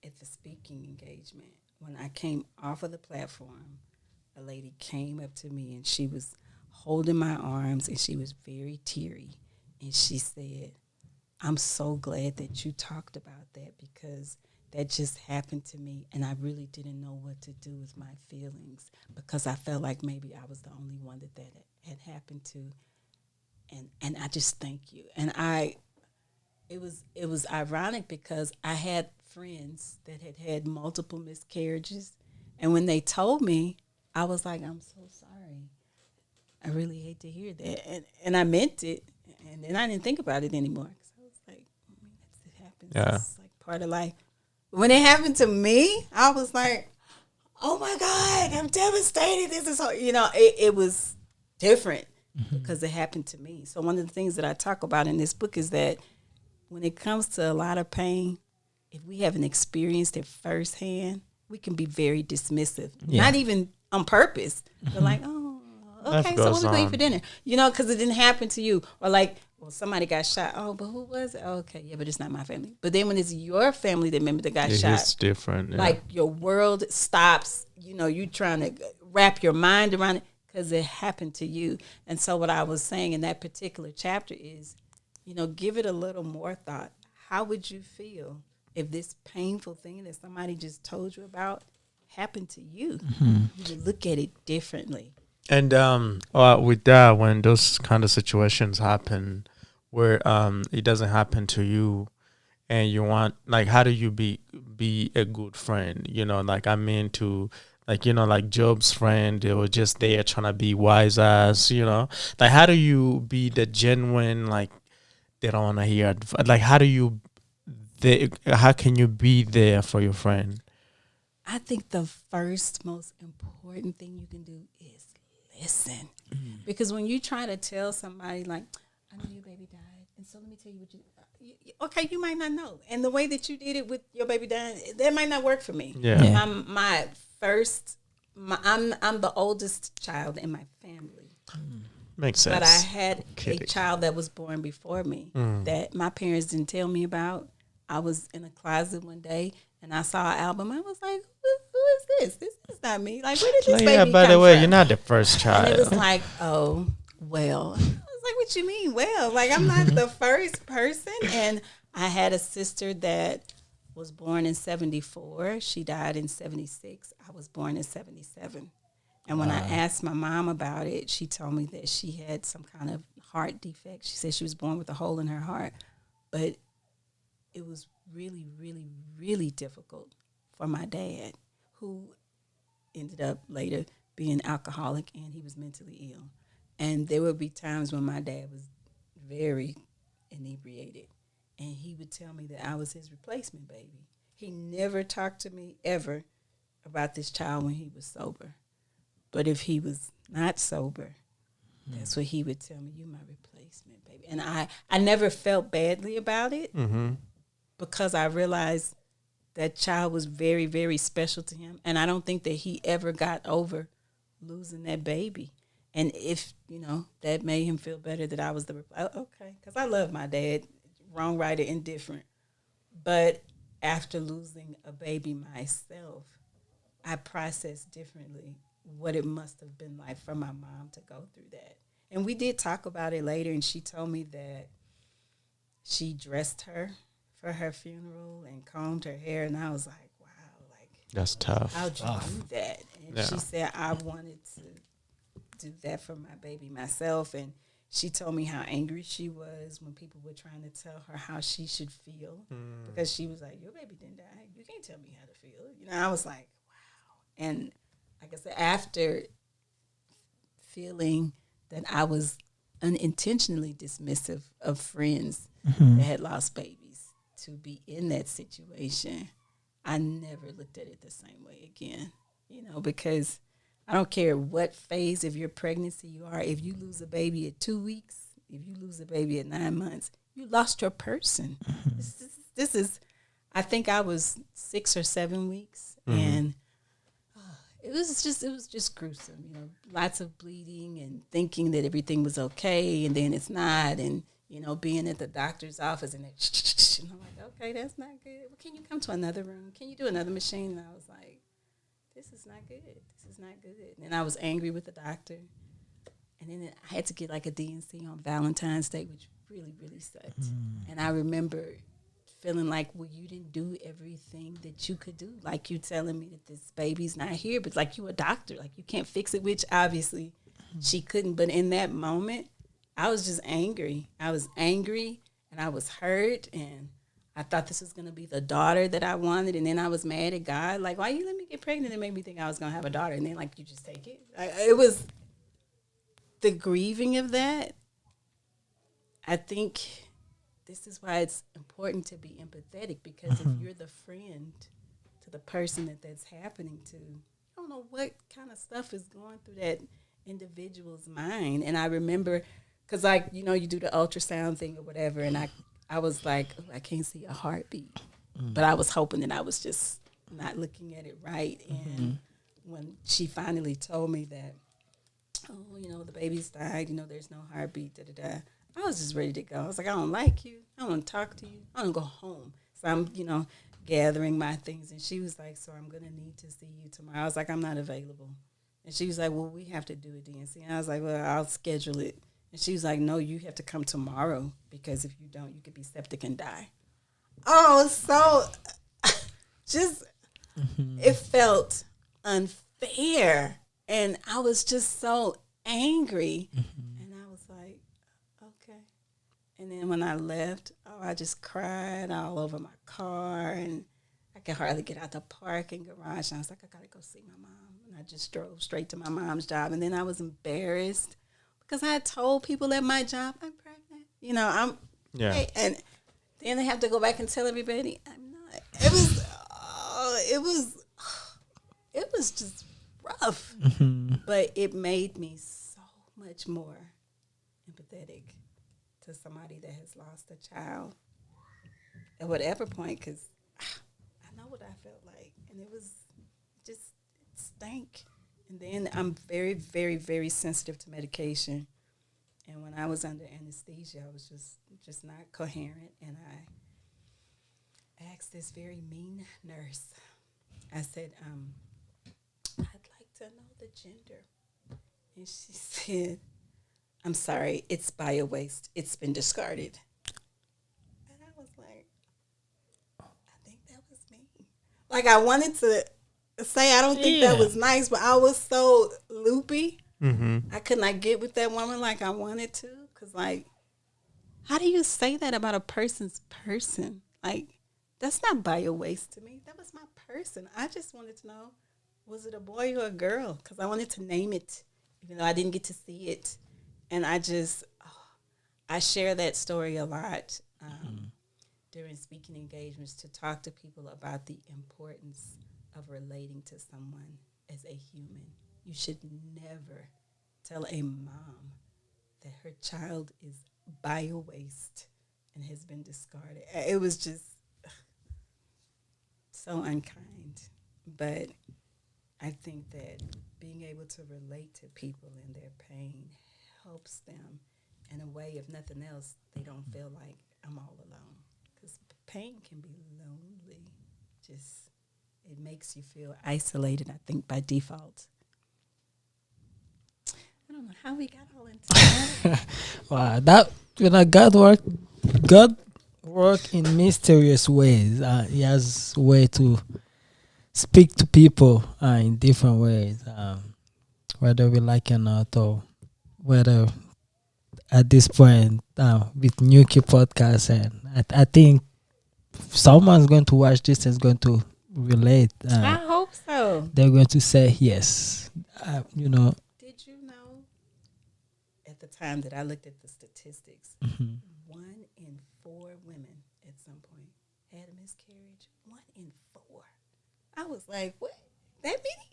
at the speaking engagement, when I came off of the platform, a lady came up to me and she was holding my arms and she was very teary. And she said, I'm so glad that you talked about that, because that just happened to me, and I really didn't know what to do with my feelings, because I felt like maybe I was the only one that had happened to. And I just thank you. And it was ironic, because I had friends that had had multiple miscarriages, and when they told me, I was like, I'm so sorry. I really hate to hear that. And I meant it, and then I didn't think about it anymore, because I was like, it happens. Yeah. It's like part of life. When it happened to me, I was like, oh my God, I'm devastated. This is, it was different because it happened to me. So one of the things that I talk about in this book is that when it comes to a lot of pain, if we haven't experienced it firsthand, we can be very dismissive, not even on purpose. But like, oh, okay, so what are we going to eat for dinner? Because it didn't happen to you. Or like, well, somebody got shot. Oh, but who was it? Oh, okay, yeah, but it's not my family. But then when it's your family member that got shot, it's different. Yeah. Like, your world stops. You trying to wrap your mind around it because it happened to you. And so what I was saying in that particular chapter is, give it a little more thought. How would you feel if this painful thing that somebody just told you about happened to you, you would look at it differently. And with that, when those kind of situations happen, where it doesn't happen to you, and you want, like, how do you be a good friend? You know, like, I mean, to, like, you know, like Job's friend, they were just there trying to be wise ass. You know, like, how do you be the genuine, like, they don't want to hear like, how can you be there for your friend? I think the first most important thing you can do is listen. Because when you try to tell somebody, like, I know your baby died, and so let me tell you what okay, you might not know. And the way that you did it with your baby dying, that might not work for me. Yeah. I'm the oldest child in my family. Makes sense. But I had a child that was born before me that my parents didn't tell me about. I was in a closet one day, and I saw an album. I was like, who is this? This is not me. Like, where did this baby come from? By the way, you're not the first child. And it was like, oh, well. I was like, what you mean, well? Like, I'm not the first person. And I had a sister that was born in 74. She died in 76. I was born in 77. And when I asked my mom about it, she told me that she had some kind of heart defect. She said she was born with a hole in her heart. But it was really, really, really difficult for my dad, who ended up later being alcoholic, and he was mentally ill. And there would be times when my dad was very inebriated, and he would tell me that I was his replacement baby. He never talked to me ever about this child when he was sober. But if he was not sober, that's what he would tell me, you my replacement baby. And I never felt badly about it because I realized that child was very, very special to him. And I don't think that he ever got over losing that baby. And if, you know, that made him feel better that I was the okay, because I love my dad, wrong, right, or indifferent. But after losing a baby myself, I processed differently what it must have been like for my mom to go through that. And we did talk about it later, and she told me that she dressed her for her funeral and combed her hair, and I was like, wow, like, that's tough. How'd you do that? And she said, I wanted to do that for my baby myself. And she told me how angry she was when people were trying to tell her how she should feel, because she was like, your baby didn't die. You can't tell me how to feel. You know, I was like, wow. And like I said, after feeling that I was unintentionally dismissive of friends that had lost babies, to be in that situation, I never looked at it the same way again, you know, because I don't care what phase of your pregnancy you are. If you lose a baby at 2 weeks, if you lose a baby at 9 months, you lost your person. This is, I think I was 6 or 7 weeks, and it was just gruesome, you know, lots of bleeding and thinking that everything was okay, and then it's not, and, you know, being at the doctor's office, and I'm like, okay, that's not good. Well, can you come to another room? Can you do another machine? And I was like, this is not good. This is not good. And I was angry with the doctor. And then I had to get like a DNC on Valentine's Day, which really, really sucked. And I remember feeling like, well, you didn't do everything that you could do. Like, you telling me that this baby's not here, but like, you a doctor, like, you can't fix it, which obviously she couldn't. But in that moment, I was just angry. I was angry, and I was hurt, and I thought this was going to be the daughter that I wanted, and then I was mad at God. Like, why you let me get pregnant and make me think I was going to have a daughter, and then, like, you just take it? It was the grieving of that. I think this is why it's important to be empathetic, because if you're the friend to the person that's happening to, you don't know what kind of stuff is going through that individual's mind. And I remember, because, like, you know, you do the ultrasound thing or whatever, and I was like, oh, I can't see a heartbeat. But I was hoping that I was just not looking at it right. And when she finally told me that, oh, you know, the baby's died, you know, there's no heartbeat, da-da-da, I was just ready to go. I was like, I don't like you. I don't want to talk to you. I want to go home. So I'm, you know, gathering my things. And she was like, so I'm going to need to see you tomorrow. I was like, I'm not available. And she was like, well, we have to do a DNC. And I was like, well, I'll schedule it. And she was like, no, you have to come tomorrow, because if you don't, you could be septic and die. Oh, so just it felt unfair, and I was just so angry, and I was like, okay. And then when I left, I just cried all over my car, and I could hardly get out the parking garage. And I was like, I gotta go see my mom, and I just drove straight to my mom's job, and then I was embarrassed because I had told people at my job I'm pregnant. Hey, and then they have to go back and tell everybody I'm not. It was just rough, but it made me so much more empathetic to somebody that has lost a child at whatever point, because I know what I felt like, and it stank. And then I'm very, very, very sensitive to medication. And when I was under anesthesia, I was just not coherent. And I asked this very mean nurse, I said, I'd like to know the gender. And she said, I'm sorry, it's bio waste. It's been discarded. And I was like, I think that was me. Like, I wanted to say I don't think that was nice, but I was so loopy. I could not get with that woman like I wanted to, because, like, how do you say that about a person's person? Like, that's not bio waste to me. That was my person. I just wanted to know, was it a boy or a girl? Because I wanted to name it, even though I didn't get to see it. And I share that story a lot during speaking engagements, to talk to people about the importance of relating to someone as a human. You should never tell a mom that her child is bio waste and has been discarded. It was just so unkind. But I think that being able to relate to people and their pain helps them in a way, if nothing else, they don't feel like I'm all alone. Because pain can be lonely. It makes you feel isolated, I think, by default. I don't know how we got all into that. Wow, God work in mysterious ways. He has a way to speak to people in different ways, whether we like it or not, or whether at this point with Nyuki Podcast, and I think someone's going to watch this and is going to relate. I hope so. They're going to say yes. Did you know at the time that I looked at the statistics, 1 in 4 women at some point had a miscarriage? 1 in 4. I was like, what? That many?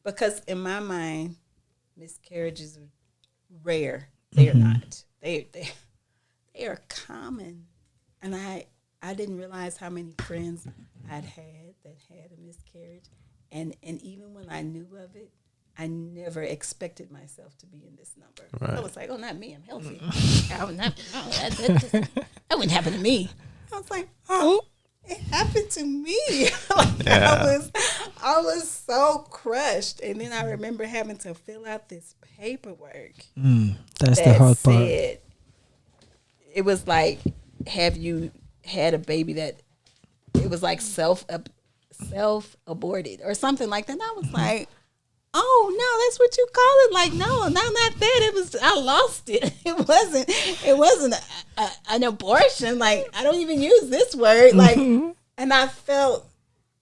Because in my mind, miscarriages are rare. They are not. They are common. And I didn't realize how many friends I'd had that had a miscarriage. And even when I knew of it, I never expected myself to be in this number. Right. I was like, oh, not me. I'm healthy. That wouldn't happen to me. I was like, oh, it happened to me. I was so crushed. And then I remember having to fill out this paperwork. That's the hard part. It was like, have you had a baby that it was like self-aborted or something like that? And I was like, oh no, that's what you call it. Like, no, not that. It was, I lost it. It wasn't an abortion. Like, I don't even use this word. Like, and I felt,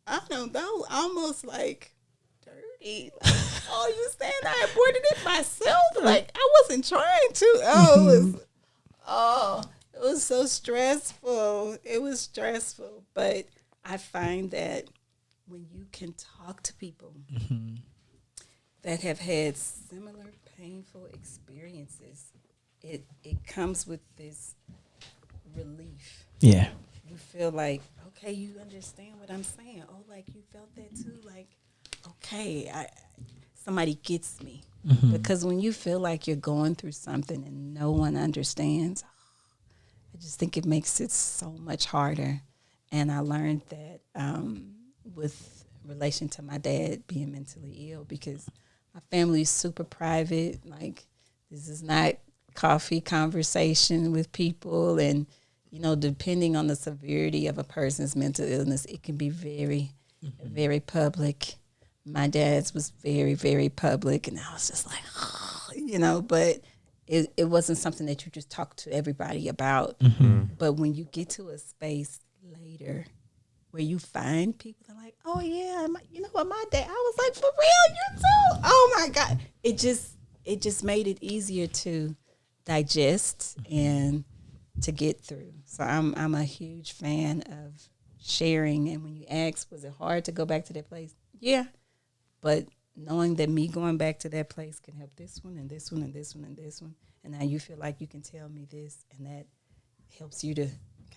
I don't know, almost like dirty. Like, oh, you saying I aborted it myself? Like, I wasn't trying to. It was so stressful. It was stressful. But I find that when you can talk to people that have had similar painful experiences, it comes with this relief. Yeah. You feel like, okay, you understand what I'm saying. Oh, like you felt that too. Like, okay, somebody gets me. Because when you feel like you're going through something and no one understands, I just think it makes it so much harder. And I learned that with relation to my dad being mentally ill, because my family is super private. Like, this is not coffee conversation with people. And, depending on the severity of a person's mental illness, it can be very, very public. My dad's was very, very public, and I was just like, but it wasn't something that you just talk to everybody about. But when you get to a space later where you find people that are like, oh yeah, you know what, my dad, I was like, for real, you too? Oh my God. It just made it easier to digest and to get through. So I'm a huge fan of sharing. And when you ask, was it hard to go back to that place? Yeah. But knowing that me going back to that place can help this one and this one and this one and this one. And now you feel like you can tell me this, and that helps you to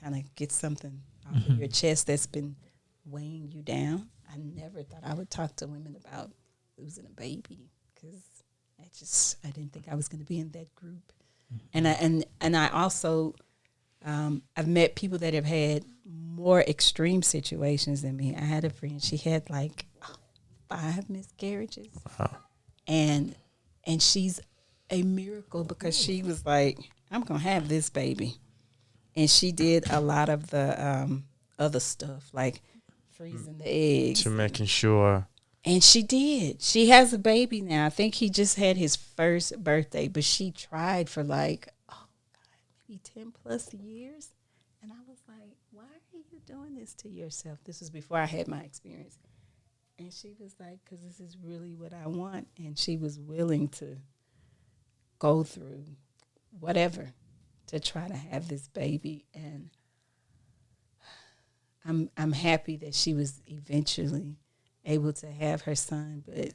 kind of get something off of your chest that's been weighing you down. I never thought I would talk to women about losing a baby, because I didn't think I was going to be in that group. And I also I've met people that have had more extreme situations than me. I had a friend, she had like 5 miscarriages. Wow. And she's a miracle, because she was like, I'm going to have this baby. And she did a lot of the other stuff, like freezing the eggs. To making sure. And she did. She has a baby now. I think he just had his first birthday, but she tried for like, maybe 10 plus years. And I was like, why are you doing this to yourself? This was before I had my experience. And she was like, because this is really what I want. And she was willing to go through whatever to try to have this baby. And I'm happy that she was eventually able to have her son. But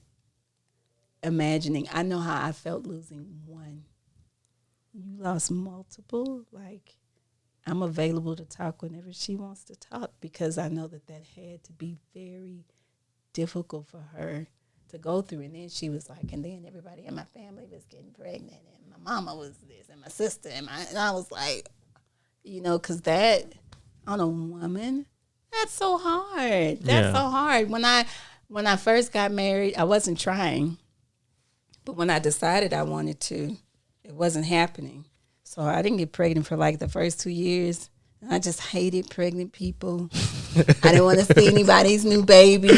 imagining, I know how I felt losing one. You lost multiple. Like, I'm available to talk whenever she wants to talk, because I know that had to be very difficult for her to go through. And then she was like, and then everybody in my family was getting pregnant, and my mama was this, and my sister, and I was like, because that on a woman, that's so hard. That's so hard. When I first got married, I wasn't trying, but when I decided I wanted to, it wasn't happening. So I didn't get pregnant for like the first 2 years. I just hated pregnant people. I didn't want to see anybody's new baby.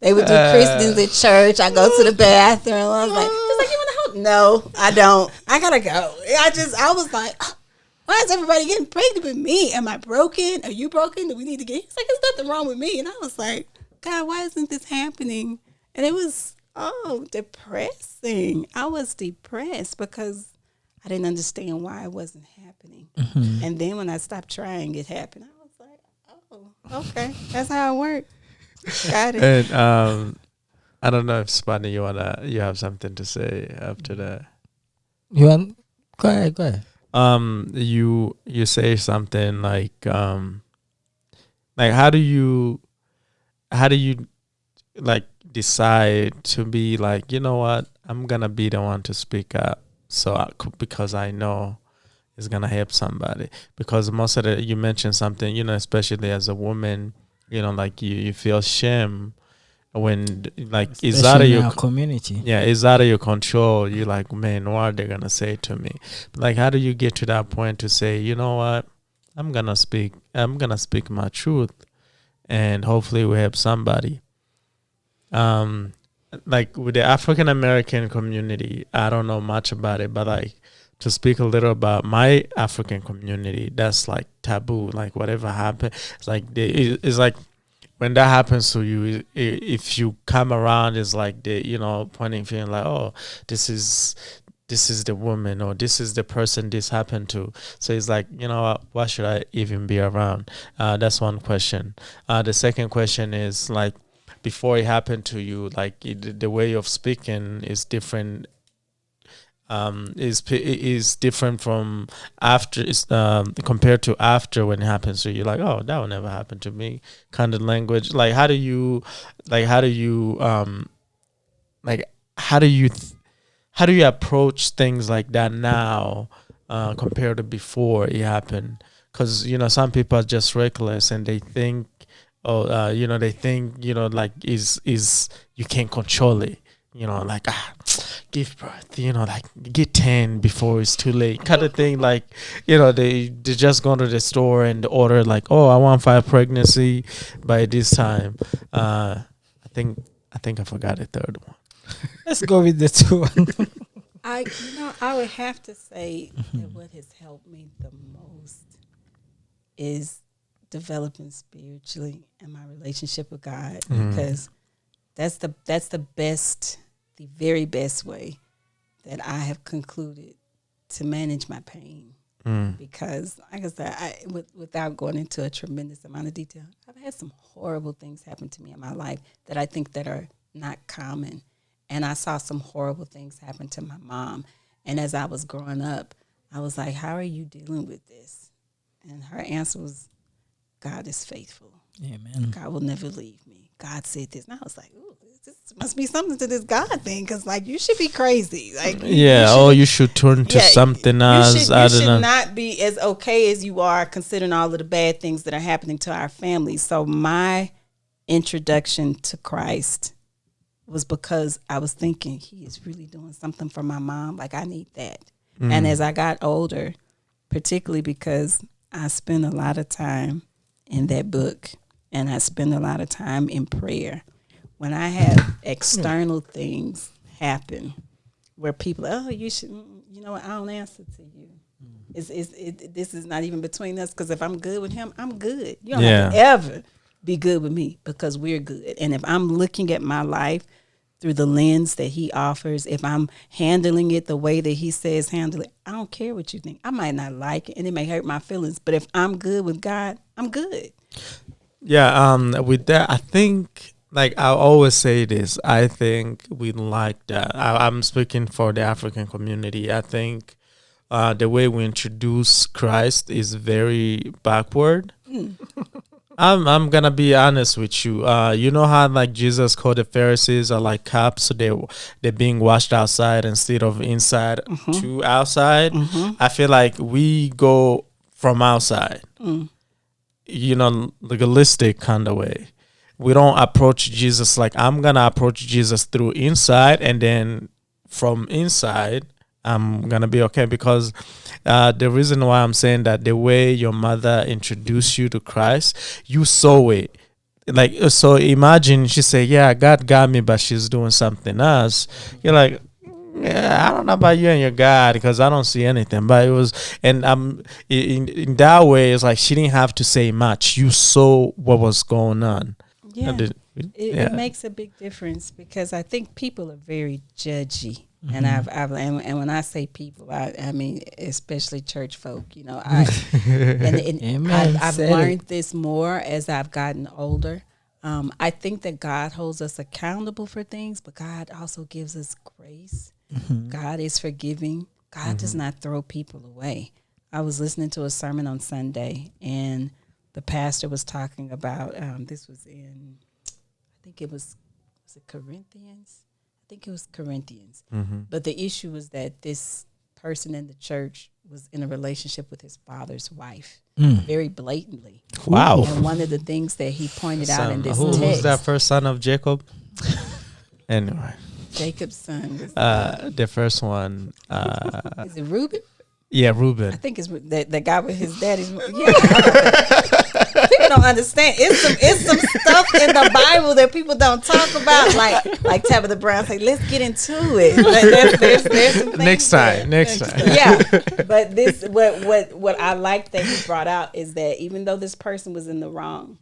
They would do christenings at church. I go to the bathroom. I was like, you want to help? No, I don't. I gotta go. I was like, why is everybody getting pregnant with me? Am I broken? Are you broken? Do we need to get? He's like, there's nothing wrong with me. And I was like, God, why isn't this happening? And it was depressing. I was depressed because I didn't understand why it wasn't happening. And then when I stopped trying, it happened. I was like, oh, okay. That's how it worked. Got it. And I don't know if Spanny, you have something to say after that. You want? Go ahead. You say something like how do you like decide to be like, you know what, I'm gonna be the one to speak up, because I know it's gonna help somebody. Because most of you mentioned something, especially as a woman, like you feel shame when like especially it's out of your community. Yeah, it's out of your control. You're like, man, what are they gonna say to me? Like, how do you get to that point to say, you know what, I'm gonna speak my truth, and hopefully we help somebody. Like with the African American community, I don't know much about it, but like to speak a little about my African community, that's like taboo. Like whatever happened, it's like when that happens to you, if you come around, it's like pointing finger, like, oh, this is the woman, or this is the person this happened to. So it's like, why should I even be around? That's one question. The second question is like, before it happened to you, like the way of speaking is different. Is different from after, compared to after when it happens to you. Like, oh, that will never happen to me. Kind of language. Like, how do you approach things like that now, compared to before it happened? Because some people are just reckless and they think, like is you can't control it. like give birth, like get 10 before it's too late, kind of thing. Like, they just go to the store and order like, oh, I want 5 pregnancy by this time. I think I forgot the third one. Let's go with the 2 one. I would have to say that what has helped me the most is developing spiritually and my relationship with God, because that's the very best way that I have concluded to manage my pain. Because, like I said, without going into a tremendous amount of detail, I've had some horrible things happen to me in my life that I think that are not common. And I saw some horrible things happen to my mom. And as I was growing up, I was like, how are you dealing with this? And her answer was, God is faithful. Amen. God will never leave me. God said this. And I was like, ooh, this must be something to this God thing, because, like, you should be crazy. Like, you should turn to something else. You should not be as okay as you are, considering all of the bad things that are happening to our families. So my introduction to Christ was because I was thinking, he is really doing something for my mom. Like, I need that. And as I got older, particularly because I spent a lot of time in that book and I spend a lot of time in prayer, when I have external things happen where people, you should, I don't answer to you. This is not even between us, because if I'm good with him, I'm good. You don't have to ever be good with me, because we're good. And if I'm looking at my life through the lens that he offers, if I'm handling it the way that he says handle it, I don't care what you think. I might not like it and it may hurt my feelings, but if I'm good with God, I'm good. Yeah, with that, I think, like, I always say this, I think we like that. I'm speaking for the African community. I think the way we introduce Christ is very backward. I'm gonna be honest with you. You know how, like, Jesus called the Pharisees are like cops, so they're being washed outside instead of inside to outside. I feel like we go from outside, legalistic kind of way. We don't approach Jesus like, I'm gonna approach Jesus through inside, and then from inside I'm gonna be okay. Because the reason why I'm saying that, the way your mother introduced you to Christ, you saw it. Like, so imagine she say, yeah, God got me, but she's doing something else. You're like, yeah, I don't know about you and your God, because I don't see anything. But it was, and in that way, it's like she didn't have to say much. You saw what was going on. Yeah, it makes a big difference, because I think people are very judgy. And and when I say people, I mean especially church folk. I've learned this more as I've gotten older. I think that God holds us accountable for things, but God also gives us grace. God is forgiving. God does not throw people away. I was listening to a sermon on Sunday, and the pastor was talking about, this was in, I think it was it Corinthians? I think it was Corinthians. But the issue was that this person in the church was in a relationship with his father's wife, very blatantly. Wow. And one of the things that he pointed out in this text. Who's that first son of Jacob? Anyway. Jacob's son. The first one. Is it Reuben? Yeah, Reuben. I think it's that guy with his daddy's. Yeah, people don't understand. It's some stuff in the Bible that people don't talk about. Like Tabitha Brown say, let's get into it. There's some things next time. Yeah, but this what I like that he brought out is that even though this person was in the wrong,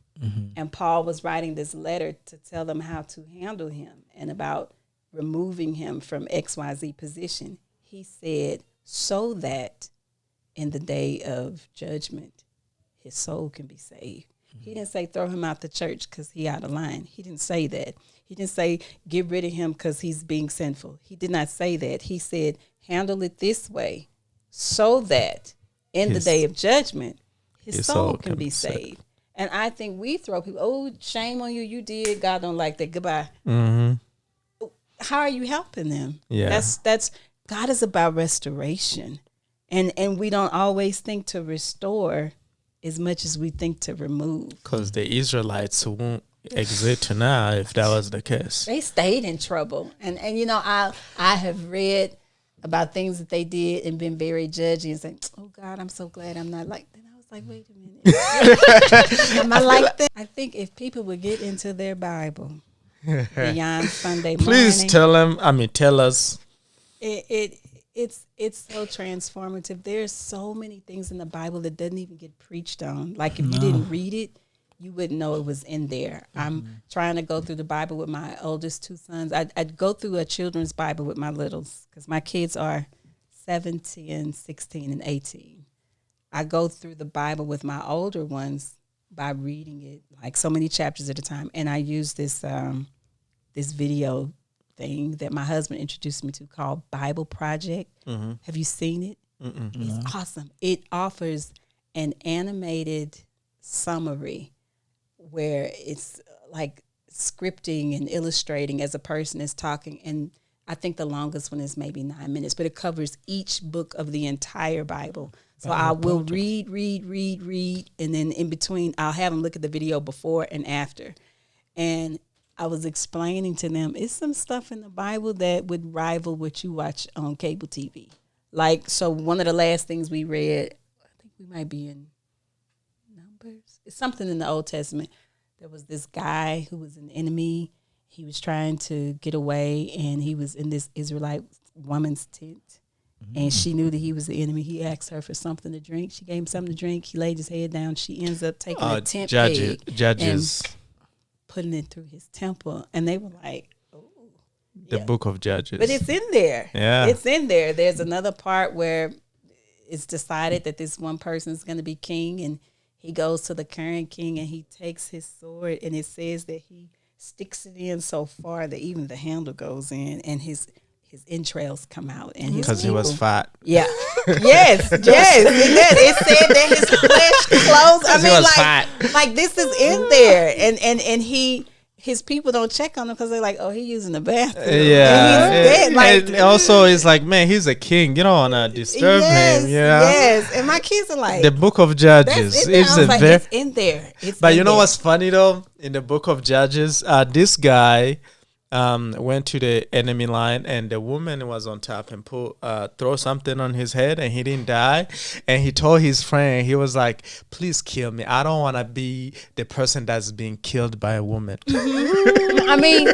and Paul was writing this letter to tell them how to handle him and about removing him from XYZ position, he said, so that in the day of judgment, his soul can be saved. He didn't say throw him out the church because he out of line. He didn't say that. He didn't say get rid of him because he's being sinful. He did not say that. He said handle it this way so that in the day of judgment, his soul can be saved. And I think we throw people, oh, shame on you, you did. God don't like that. Goodbye. How are you helping them? Yeah. That's God is about restoration. And we don't always think to restore as much as we think to remove. Because the Israelites exit to now if that was the case. They stayed in trouble. And I have read about things that they did and been very judgy and saying, oh God, I'm so glad I'm not like that. I was like, wait a minute. Am I like that? I think if people would get into their Bible beyond Sunday morning. Please tell us. It's so transformative. There's so many things in the Bible that doesn't even get preached on. Like if you didn't read it, you wouldn't know it was in there. I'm trying to go through the Bible with my oldest two sons. I'd go through a children's Bible with my littles because my kids are 17, 16, and 18. I go through the Bible with my older ones by reading it like so many chapters at a time. And I use this video thing that my husband introduced me to called Bible Project. Have you seen it? It's awesome. It offers an animated summary where it's like scripting and illustrating as a person is talking. And I think the longest one is maybe 9 minutes, but it covers each book of the entire Bible. So I will read, and then in between, I'll have them look at the video before and after. And I was explaining to them, it's some stuff in the Bible that would rival what you watch on cable TV. Like, so one of the last things we read, I think we might be in Numbers. It's something in the Old Testament. There was this guy who was an enemy. He was trying to get away, and he was in this Israelite woman's tent. And she knew that he was the enemy. He asked her for something to drink. She gave him something to drink. He laid his head down. She ends up taking a tent peg Judges. and putting it through his temple. And they were like, oh. The book of Judges. But it's in there. Yeah. It's in there. There's another part where it's decided that this one person is going to be king. And he goes to the current king and he takes his sword. And it says that he sticks it in so far that even the handle goes in. And his entrails come out, and because he was fat. Yeah. Yes. It said that his flesh clothes. I mean, fat. Like this is in there, and his people don't check on him because they're like, oh, he's using the bathroom. Yeah. And he's dead. Like, and also, it's like, man, he's a king. You don't want to disturb him. Yeah. Yes. And my kids are like, the Book of Judges. It's in there. But you know what's funny though? In the Book of Judges, this guy went to the enemy line, and the woman was on top and throw something on his head, and he didn't die. And he told his friend, he was like, please kill me. I don't want to be the person that's being killed by a woman. I mean,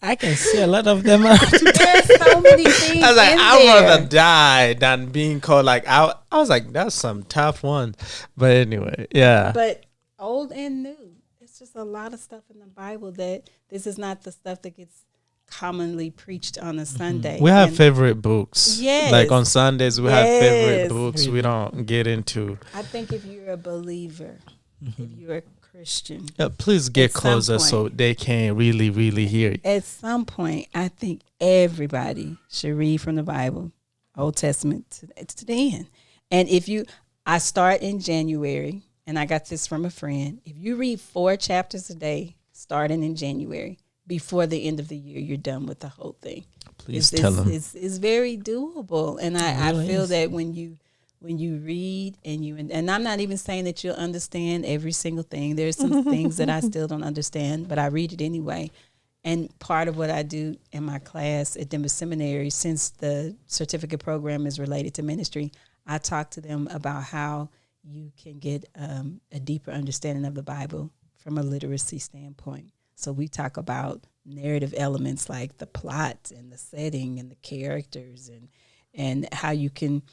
I can see a lot of them out. There's so many things. I was like, I'd rather die than being called. Like, I was like, that's some tough ones. But anyway, yeah. But old and new. Just a lot of stuff in the Bible that this is not the stuff that gets commonly preached on a Sunday. We have favorite books. Yes. Like on Sundays, we have favorite books we don't get into. I think if you're a believer, if you're a Christian, please get closer so they can really, really hear you. At some point, I think everybody should read from the Bible, Old Testament to the end. And I start in January. And I got this from a friend. If you read 4 chapters a day, starting in January, before the end of the year, you're done with the whole thing. Please tell them. It's very doable. And I feel that when you read and I'm not even saying that you'll understand every single thing. There's some things that I still don't understand, but I read it anyway. And part of what I do in my class at Denver Seminary, since the certificate program is related to ministry, I talk to them about how you can get a deeper understanding of the Bible from a literacy standpoint. So we talk about narrative elements like the plot and the setting and the characters and how you can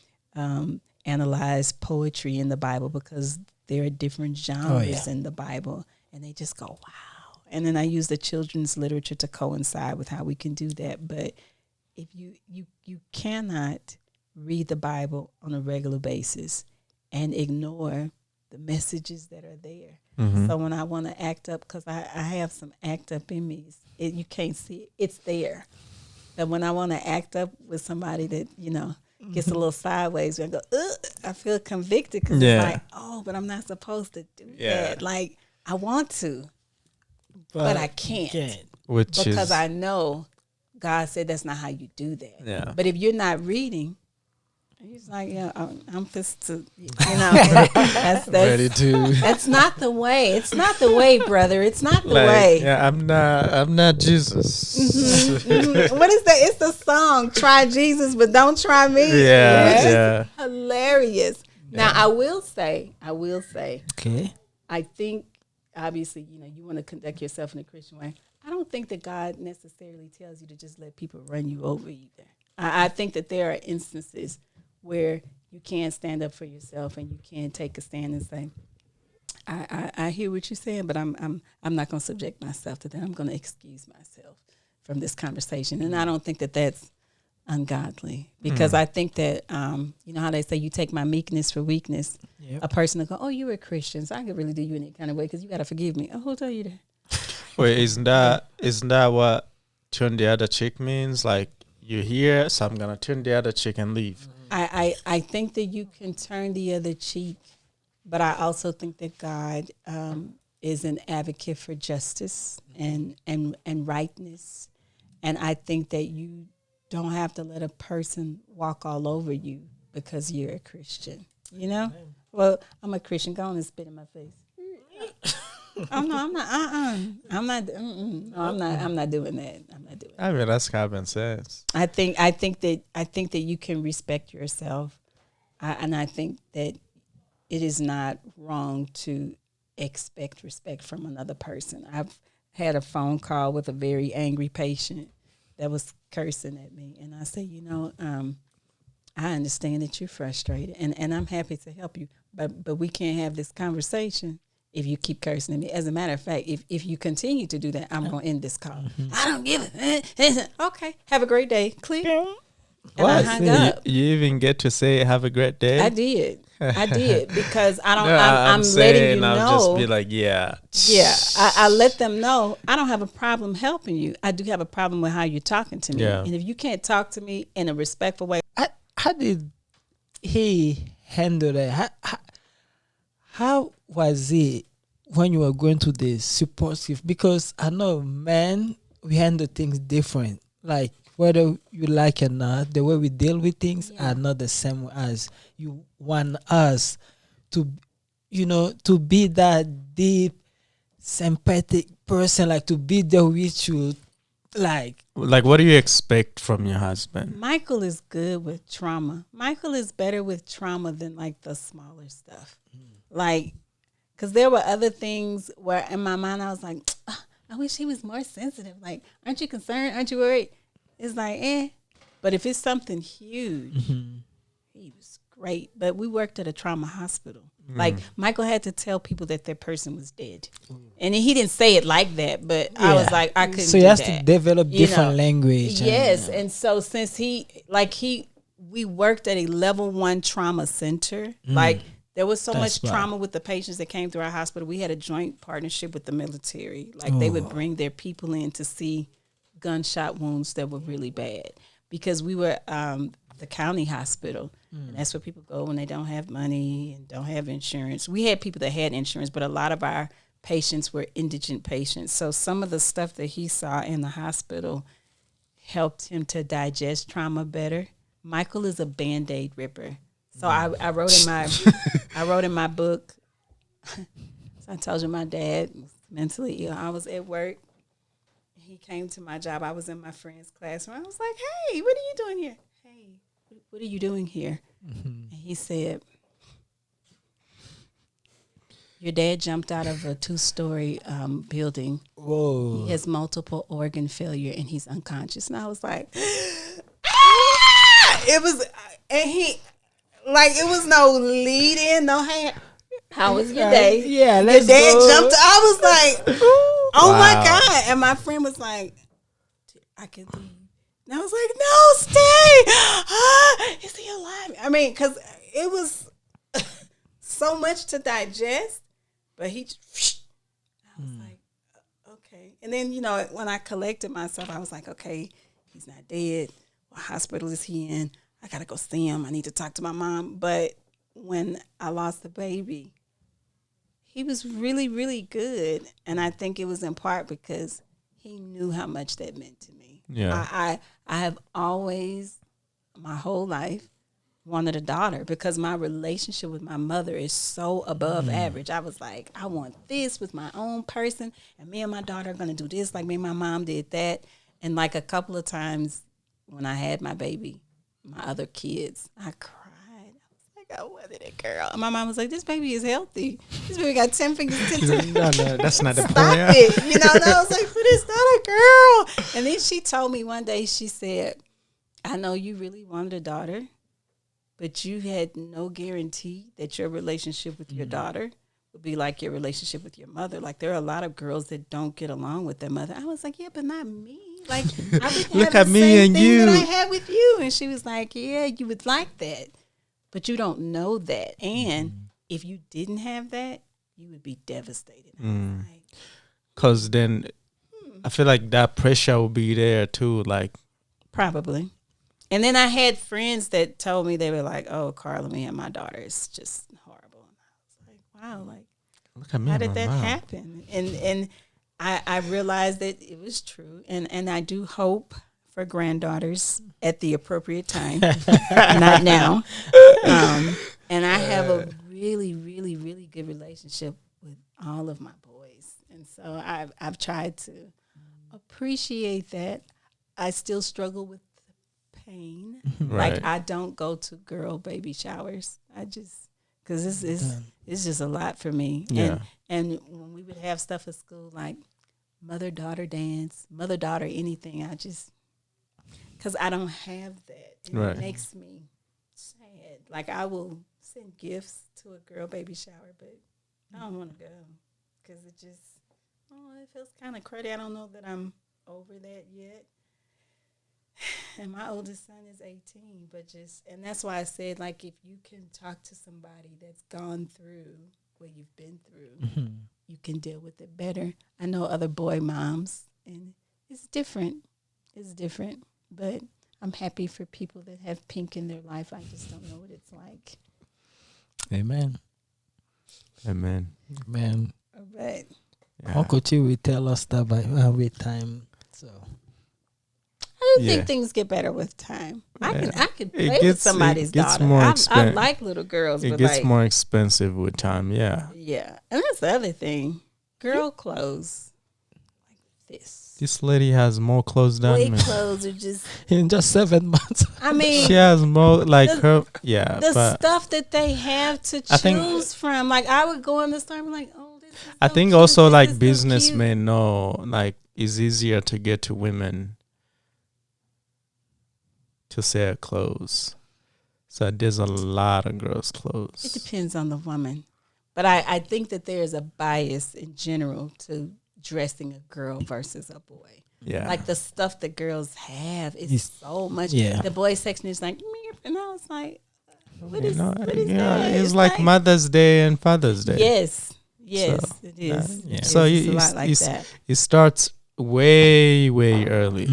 analyze poetry in the Bible because there are different genres in the Bible. And they just go, wow. And then I use the children's literature to coincide with how we can do that. But if you cannot read the Bible on a regular basis and ignore the messages that are there. Mm-hmm. So when I want to act up, because I have some act up in me, you can't see it. It's there. But when I want to act up with somebody that, gets a little sideways, and I go, I feel convicted because it's like, oh, but I'm not supposed to do that. Like, I want to, but I can't. Because I know God said that's not how you do that. Yeah. But if you're not reading, He's like, yeah, I'm just to, that's Ready to. That's not the way. It's not the way, brother. It's not the way. Yeah, I'm not Jesus. What is that? It's the song, "Try Jesus, but don't try me." Yeah. Hilarious. Now, I will say, Okay. I think, obviously, you want to conduct yourself in a Christian way. I don't think that God necessarily tells you to just let people run you over either. I think that there are instances where you can stand up for yourself and you can take a stand and say, I hear what you're saying, but I'm not going to subject myself to that. I'm going to excuse myself from this conversation. And I don't think that that's ungodly, because I think that, you know how they say, you take my meekness for weakness. Yep. A person will go, oh, you're a Christian, so I could really do you in any kind of way because you got to forgive me. Oh, who told you that? Wait, isn't that what turn the other cheek means? Like, you're here, so I'm going to turn the other cheek and leave. I think that you can turn the other cheek, but I also think that God is an advocate for justice and rightness. And I think that you don't have to let a person walk all over you because you're a Christian. Well, I'm a Christian. Go on and spit in my face. I'm not doing that. I mean, that's common sense. I think that you can respect yourself, and I think that it is not wrong to expect respect from another person. I've had a phone call with a very angry patient that was cursing at me, and I said, I understand that you're frustrated, and I'm happy to help you, but we can't have this conversation if you keep cursing at me. As a matter of fact, if you continue to do that, I'm going to end this call. Mm-hmm. I don't give it. Okay, have a great day. Click. And I hung up. You even get to say have a great day? I did because I don't. No, I'm letting you know. I'll just be like, yeah. I let them know I don't have a problem helping you. I do have a problem with how you're talking to me. Yeah. And if you can't talk to me in a respectful way, how did he handle that? How was it when you were going to the supportive? Because I know men, we handle things different. Like, whether you like it or not, the way we deal with things are not the same as you want us to, to be that deep, sympathetic person, like to be there with you. Like, what do you expect from your husband? Michael is good with trauma. Michael is better with trauma than like the smaller stuff. Like, because there were other things where in my mind I was like, I wish he was more sensitive. Like, aren't you concerned? Aren't you worried? It's like, But if it's something huge, he was great. But we worked at a trauma hospital. Like, Michael had to tell people that their person was dead. And he didn't say it like that, but I was like, I couldn't do that. So he has to develop different language. Yes. And so since we worked at a level 1 trauma center, like, there was so much trauma with the patients that came through our hospital. We had a joint partnership with the military. Like, they would bring their people in to see gunshot wounds that were really bad, because we were the county hospital. And that's where people go when they don't have money and don't have insurance. We had people that had insurance, but a lot of our patients were indigent patients. So some of the stuff that he saw in the hospital helped him to digest trauma better. Michael is a Band-Aid ripper. So I wrote in my book. So I told you my dad was mentally ill. I was at work. He came to my job. I was in my friend's classroom. I was like, hey, what are you doing here? Hey, what are you doing here? And he said, your dad jumped out of a 2-story building. Whoa. He has multiple organ failure and he's unconscious. And I was like, it was, and he, like, it was no lead in, no hand. How was your day? Yeah, your dad jumped. I was like, oh my God. And my friend was like, I can leave. And I was like, no, stay. Is he alive? I mean, because it was so much to digest. But I was like, okay. And then, when I collected myself, I was like, okay, he's not dead. What hospital is he in? I got to go see him. I need to talk to my mom. But when I lost the baby, he was really, really good. And I think it was in part because he knew how much that meant to me. Yeah. I have always, my whole life, wanted a daughter because my relationship with my mother is so above average. I was like, I want this with my own person, and me and my daughter are going to do this like me and my mom did that. And like a couple of times when I had my baby, my other kids, I cried. I wanted a girl. And my mom was like, this baby is healthy. This baby got 10 fingers, 10 toes. No, that's not the point. Stop it. You know, and I was like, but it's not a girl. And then she told me one day, she said, I know you really wanted a daughter, but you had no guarantee that your relationship with your daughter would be like your relationship with your mother. Like, there are a lot of girls that don't get along with their mother. I was like, yeah, but not me. Like, I would Look have at the me same and thing you. that I had with you. And she was like, yeah, you would like that. But you don't know that. And if you didn't have that, you would be devastated. Because then I feel like that pressure will be there too. Like, probably. And then I had friends that told me, they were like, oh, Carla, me and my daughter is just horrible. And I was like, wow, like, look at me, how did that mom. happen? And I realized that it was true. And I do hope for granddaughters at the appropriate time, not now. And I have a really, really, really good relationship with all of my boys. And so I've tried to appreciate that. I still struggle with the pain. Right. Like, I don't go to girl baby showers. I just, because it's just a lot for me. Yeah. And when we would have stuff at school, like mother-daughter dance, mother-daughter anything, I just, because I don't have that. And Right. It makes me sad. Like, I will send gifts to a girl baby shower, but I don't want to go because it just, it feels kind of cruddy. I don't know that I'm over that yet. And my oldest son is 18, but and that's why I said, like, if you can talk to somebody that's gone through what you've been through, you can deal with it better. I know other boy moms, and it's different. It's different. But I'm happy for people that have pink in their life. I just don't know what it's like. Amen. Amen. Man. But Yeah. Uncle Chi will tell us that with time. So I do think things get better with time. I could play with somebody's daughter. I like little girls. It but gets like, more expensive with time. Yeah. Yeah. And that's the other thing. Girl clothes like this. This lady has more clothes than Boy me. clothes are just, in just 7 months. I mean, She has more like the but stuff that they have to I think- choose from. Like, I would go in the store and be like, oh, this is I so think cute. also This like is so businessmen know like it's easier to get to women to sell clothes. So there's a lot of girls' cute. It clothes. depends on the woman. But I think that there's a bias in general to dressing a girl versus a boy. Yeah. Like, the stuff that girls have is It's- so much. yeah. The boy section is like, meep, and I was like, what is that? It's like Mother's Day and Father's Day. Yes, So, it is. yeah. It So is. you- It's a lot like that. It starts way early.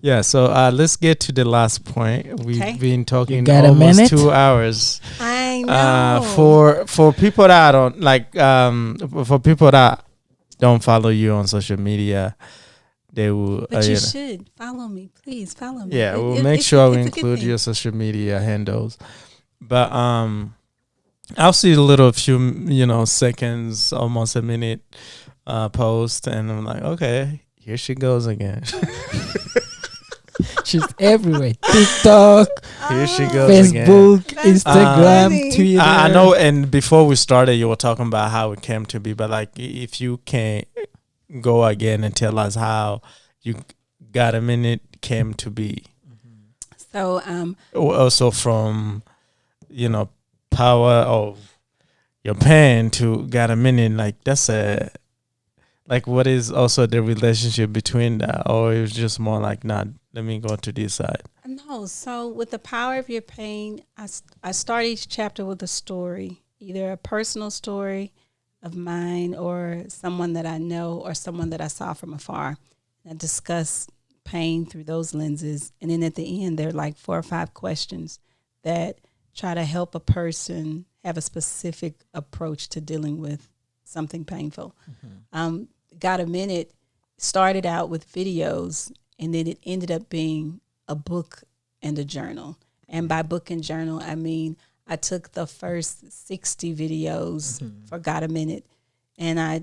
Yeah, so let's get to the last point. We've been talking got a almost minute? 2 hours. I know. For people that don't like for people that don't follow you on social media, they will But you should follow me, please follow me. yeah, we'll make sure we include your social media handles. But I'll see a little few seconds, almost a minute post, and I'm like, okay, here she goes again. She's everywhere. TikTok, Here she goes again. Facebook, That's Instagram, funny. Twitter. I know, and before we started, you were talking about how it came to be, but like, if you can go again and tell us how you got a minute came to be. So Also from, power of your pen to got a minute, like that's like what is also the relationship between that, or it was just more like, let me go to this side. no, so with the power of your pain, I start each chapter with a story, either a personal story of mine or someone that I know or someone that I saw from afar. I discuss pain through those lenses, and then at the end, there are like 4 or 5 questions that try to help a person have a specific approach to dealing with something painful. Got a Minute started out with videos, and then it ended up being a book and a journal. And by book and journal, I mean I took the first 60 videos for Got a Minute, and I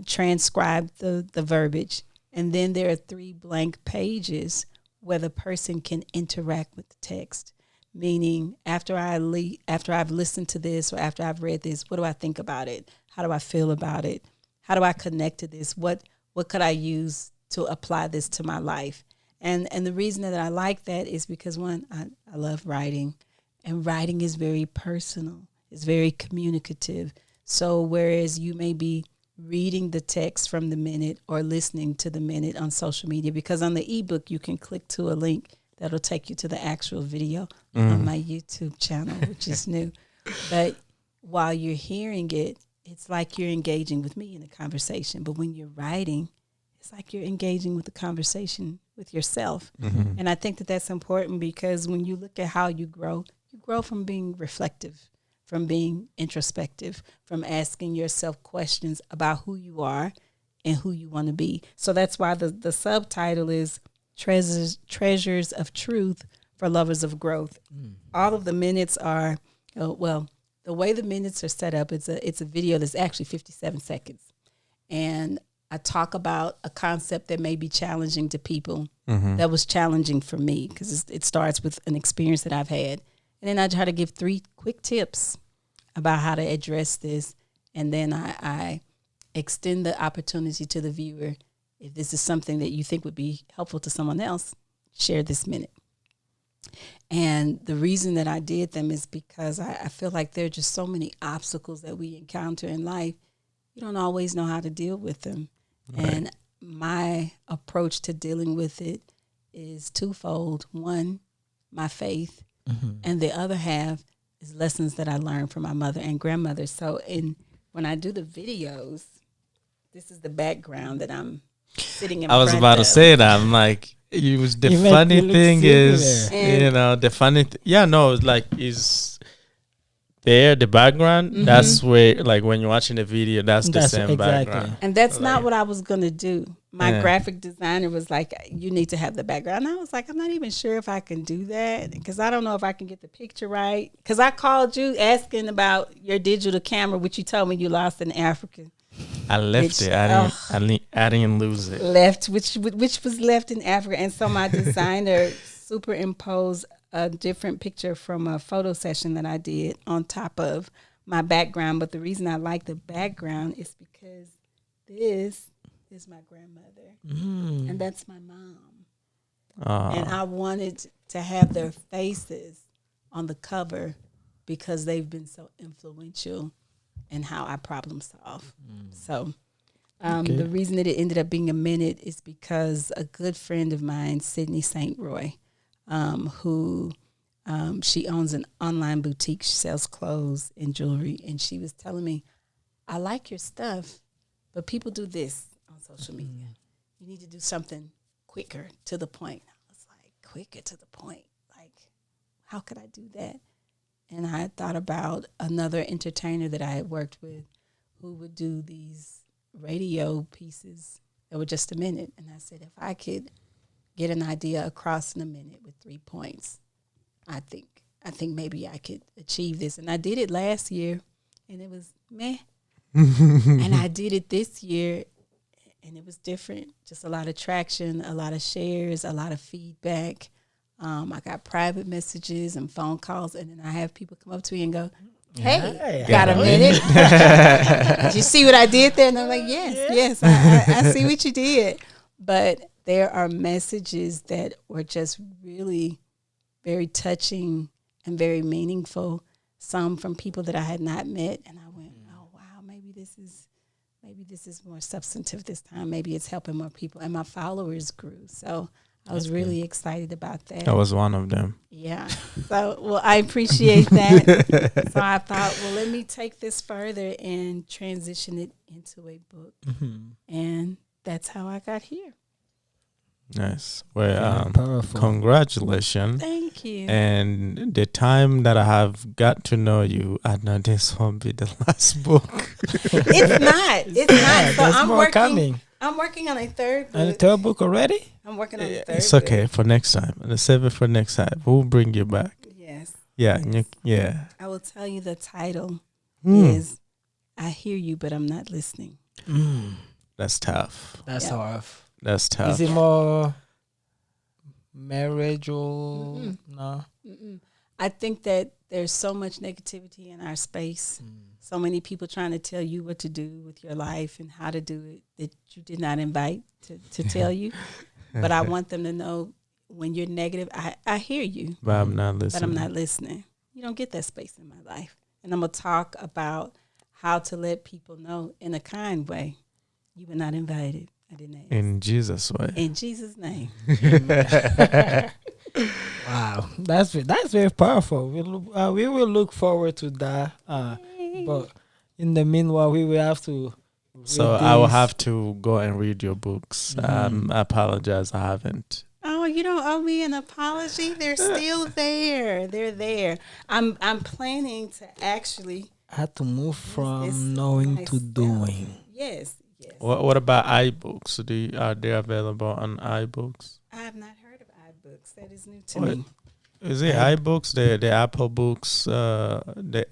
transcribed the verbiage. And then there are 3 blank pages where the person can interact with the text. Meaning, after I've listened to this or after I've read this, what do I think about it? How do I feel about it? How do I connect to this? What could I use to apply this to my life? And the reason that I like that is because, one, I love writing, and writing is very personal. It's very communicative. So whereas you may be reading the text from the minute or listening to the minute on social media, because on the ebook you can click to a link that'll take you to the actual video on my YouTube channel, which is new. But while you're hearing it, it's like you're engaging with me in a conversation. But when you're writing, it's like you're engaging with the conversation with yourself. And I think that that's important, because when you look at how you grow from being reflective, from being introspective, from asking yourself questions about who you are and who you want to be. So that's why the subtitle is Treasures of Truth for Lovers of Growth. All of the minutes are, the way the minutes are set up, it's a video that's actually 57 seconds. And I talk about a concept that may be challenging to people, that was challenging for me, because it starts with an experience that I've had. And then I try to give 3 quick tips about how to address this. And then I extend the opportunity to the viewer. If this is something that you think would be helpful to someone else, share this minute. And the reason that I did them is because I feel like there are just so many obstacles that we encounter in life. You don't always know how to deal with them. Right. And my approach to dealing with it is twofold. One, my faith, and the other half is lessons that I learned from my mother and grandmother. So when I do the videos, this is the background that I'm sitting in front of. I was about to say that. I'm like, the funny thing is, the funny is there, the background, that's where, like, when you're watching the video, that's the same background. And that's not what I was going to do. My graphic designer was like, you need to have the background. And I was like, I'm not even sure if I can do that, because I don't know if I can get the picture right. Because I called you asking about your digital camera, which you told me you lost in Africa. I left it. I didn't lose it. Which was left in Africa. And so my designer superimposed a different picture from a photo session that I did on top of my background. But the reason I like the background is because this is my grandmother, and that's my mom. And I wanted to have their faces on the cover because they've been so influential in how I problem solve. So the reason that it ended up being a minute is because a good friend of mine, Sydney St. Roy, who she owns an online boutique. She sells clothes and jewelry. And she was telling me, I like your stuff, but people do this on social media. You need to do something quicker, to the point. I was like, quicker to the point? Like, how could I do that? And I had thought about another entertainer that I had worked with who would do these radio pieces that were just a minute. And I said, if I could get an idea across in a minute with 3 points, I think maybe I could achieve this. And I did it last year, and it was meh. And I did it this year, and it was different. Just a lot of traction, a lot of shares, a lot of feedback. I got private messages and phone calls, and then I have people come up to me and go, hey, got a minute? Did you see what I did there? And I'm like, yes, I see what you did. But there are messages that were just really very touching and very meaningful, some from people that I had not met. And I went, oh, wow, maybe this is more substantive this time. Maybe it's helping more people. And my followers grew. So I was really excited about that. I was one of them. Yeah. So, well, I appreciate that. So I thought, well, let me take this further and transition it into a book. And that's how I got here. Nice. Well, congratulations. Thank you. And the time that I have got to know you, I know this won't be the last book. It's not. So I'm working. Coming. I'm working on a third book. And a third book already? I'm working on a third It's okay book. for next time. Let's save it for next time. We'll bring you back. Yes. Yeah, Yes. yeah. I will tell you the title is I Hear You, But I'm Not Listening. That's tough. That's tough. That's tough. Is it more marriage or no? I think that there's so much negativity in our space. So many people trying to tell you what to do with your life and how to do it that you did not invite to tell you. But I want them to know when you're negative, I hear you. But I'm not listening. But I'm not listening. You don't get that space in my life. And I'm going to talk about how to let people know in a kind way. You were not invited. I didn't ask. In Jesus' way. In Jesus' name. Wow, that's very powerful. We will look forward to that. But in the meanwhile, we will have to. So I will have to go and read your books. I apologize, I haven't. Oh, you don't owe me an apology. They're still there. They're there. I'm planning to actually. I had to move from knowing to doing. Yes. What about iBooks? Are they available on iBooks? I have not heard of iBooks. That is new to me. Is it iBooks? The Apple books? The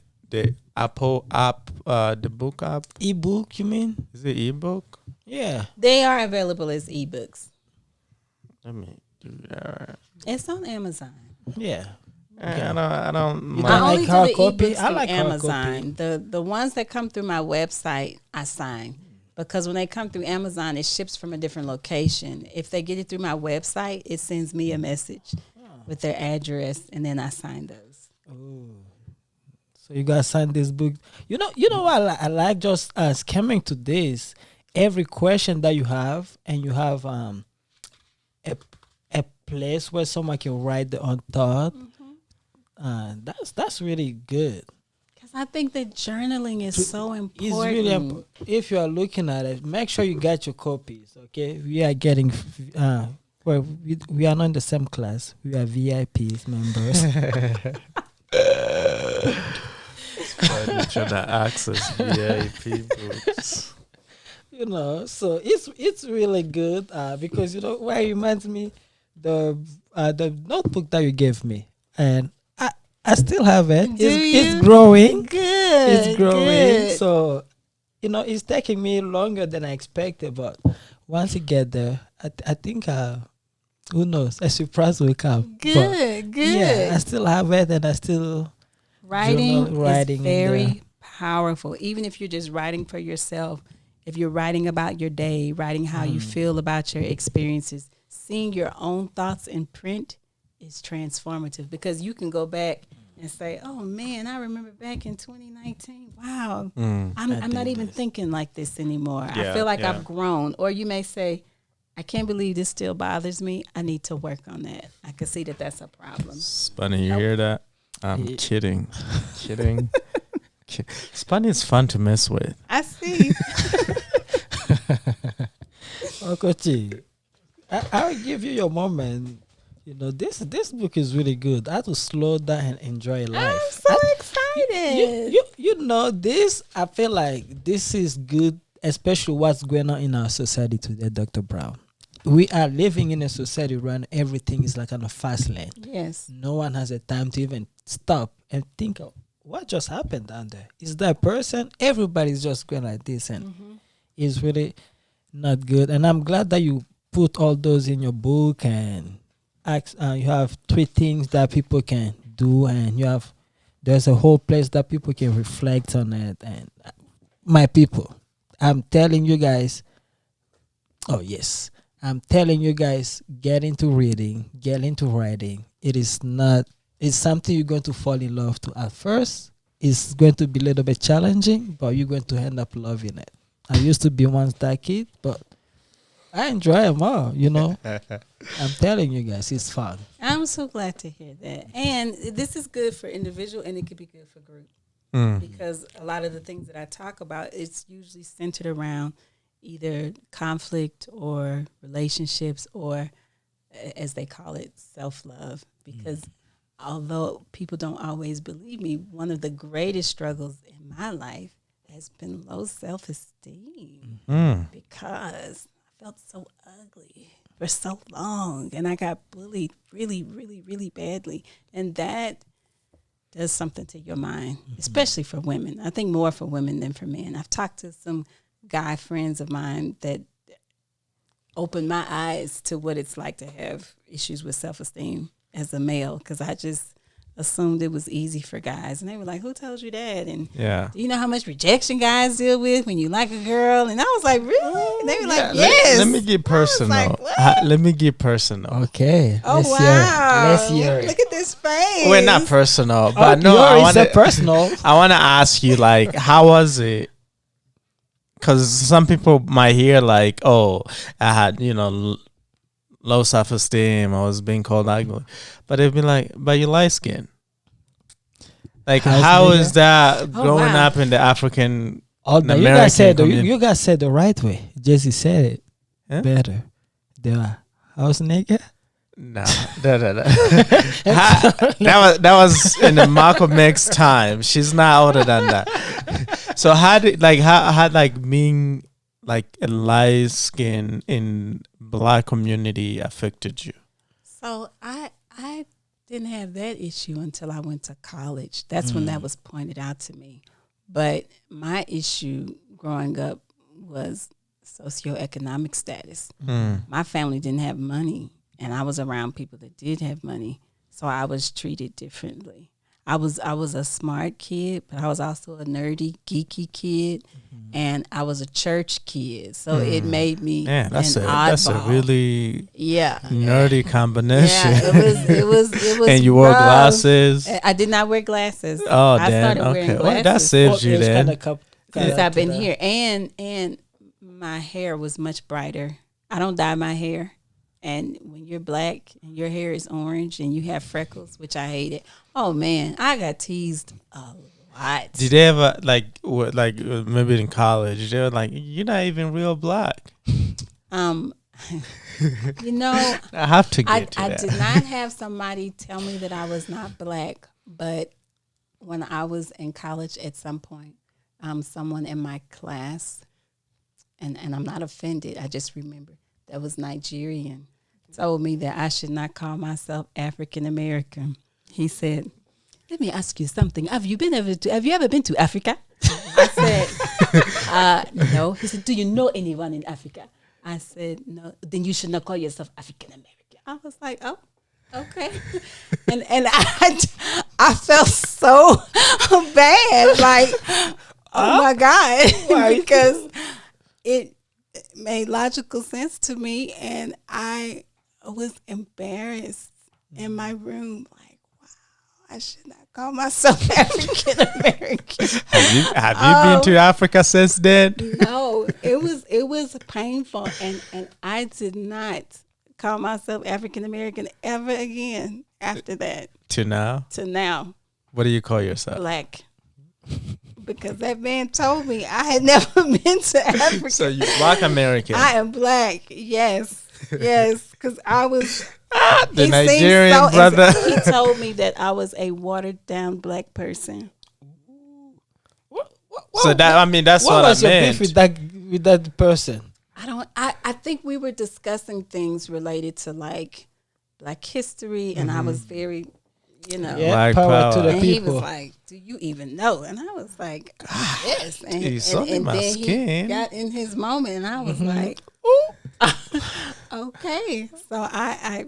Apple app? The book app? Ebook, you mean? Is it ebook? Yeah. They are available as ebooks. Let me do that. It's on Amazon. Yeah. Okay. I don't You mind. I don't only like do hard the copy? ebooks I through like hard Amazon. The ones that come through my website, I sign. Because when they come through Amazon, it ships from a different location. If they get it through my website, it sends me a message with their address, and then I sign those. Oh. So you guys signed this book. You know what I like just coming to this. Every question that you have, and you have a place where someone can write the own thought. That's really good. I think that journaling is so important. It's really if you are looking at it, make sure you get your copies. Okay, we are getting. We are not in the same class. We are VIPs members. Trying to access VIP books. So it's really good because why it reminds me the notebook that you gave me, and I still have it. It's growing. Good. It's growing. Good. So, it's taking me longer than I expected. But once you get there, I think, who knows, a surprise will come. Good. Yeah, I still have it, and I still writing is very in powerful. Even if you're just writing for yourself, if you're writing about your day, writing how you feel about your experiences, seeing your own thoughts in print is transformative, because you can go back and say, oh man, I remember back in 2019. Wow. I'm not even thinking like this anymore. I feel like I've grown. Or you may say, I can't believe this still bothers me. I need to work on that. I can see that that's a problem. Spunny, you hear that? I'm kidding. Spunny is fun to mess with. I see. Okochi, I'll give you your moment. This book is really good. I have to slow down and enjoy life. I'm so excited. This, I feel like this is good, especially what's going on in our society today, Dr. Brown. We are living in a society where everything is like on a fast lane. Yes. No one has a time to even stop and think of what just happened down there. Is that person? Everybody's just going like this, and it's really not good. And I'm glad that you put all those in your book, and you have 3 things that people can do, and there's a whole place that people can reflect on it. And my people, I'm telling you guys, I'm telling you guys, get into reading, get into writing. It's something you're going to fall in love to at first. It's going to be a little bit challenging, but you're going to end up loving it. I used to be once that kid, but I enjoy them all, I'm telling you guys, it's fun. I'm so glad to hear that. And this is good for individual, and it could be good for group. Because a lot of the things that I talk about, it's usually centered around either conflict or relationships, or, as they call it, self-love. Because although people don't always believe me, one of the greatest struggles in my life has been low self-esteem. Because felt so ugly for so long, and I got bullied really, really, really badly, and that does something to your mind, especially for women. I think more for women than for men. I've talked to some guy friends of mine that opened my eyes to what it's like to have issues with self-esteem as a male, because I just assumed it was easy for guys, and they were like, "Who told you that?" And do you know how much rejection guys deal with when you like a girl? And I was like, "Really?" And they were like, "Yes." Let me get personal. Let me get personal. Okay. Oh, wow. Let's hear it. Look at this face. Well, not personal, but personal. I want to ask you, like, how was it? Because some people might hear like, "Oh, I had, low self-esteem. I was being called ugly," but they'd be like, "But you're light skinned." Like, how is that growing up in the African American community? You guys said the right way. Jesse said it better. House nigga. No. That was in the Malcolm X time. She's not older than that. So how being like a light skin in Black community affected you? So I didn't have that issue until I went to college. That's when that was pointed out to me. But my issue growing up was socioeconomic status. My family didn't have money, and I was around people that did have money, so I was treated differently. I was a smart kid, but I was also a nerdy, geeky kid, and I was a church kid. So it made me an oddball. That's a really nerdy combination. Yeah, it was. And you wore glasses. I did not wear glasses. Oh, I started wearing glasses. Well, that saves you then. Since I've been here, and my hair was much brighter. I don't dye my hair. And when you're Black and your hair is orange and you have freckles, which I hated, oh man, I got teased a lot. Did they ever maybe in college? They were like, "You're not even real Black." I have to get to that. I that. did not have somebody tell me that I was not Black, but when I was in college, at some point, someone in my class, and I'm not offended, I just remember, that was Nigerian, told me that I should not call myself African American. He said, "Let me ask you something. Have you ever been to Africa?" I said, "No." He said, "Do you know anyone in Africa?" I said, "No." "Then you should not call yourself African American." I was like, "Oh, okay." and I felt so bad, like, oh my God, because it made logical sense to me, and I was embarrassed in my room, like, wow, I should not call myself African American. Have you been to Africa since then? No, it was painful, and I did not call myself African American ever again after that. To now? What do you call yourself? Black. Because that man told me I had never been to Africa. So you're Black American. I am Black, yes. Because I was the Nigerian brother. He told me that I was a watered down Black person. So that's what I was your meant. beef with that person? I think we were discussing things related to like Black history, and I was very, Black power to the and people. he was like, "Do you even know?" And I was like, "Yes." And my then skin. he got in his moment, and I was like, "Ooh, okay." So I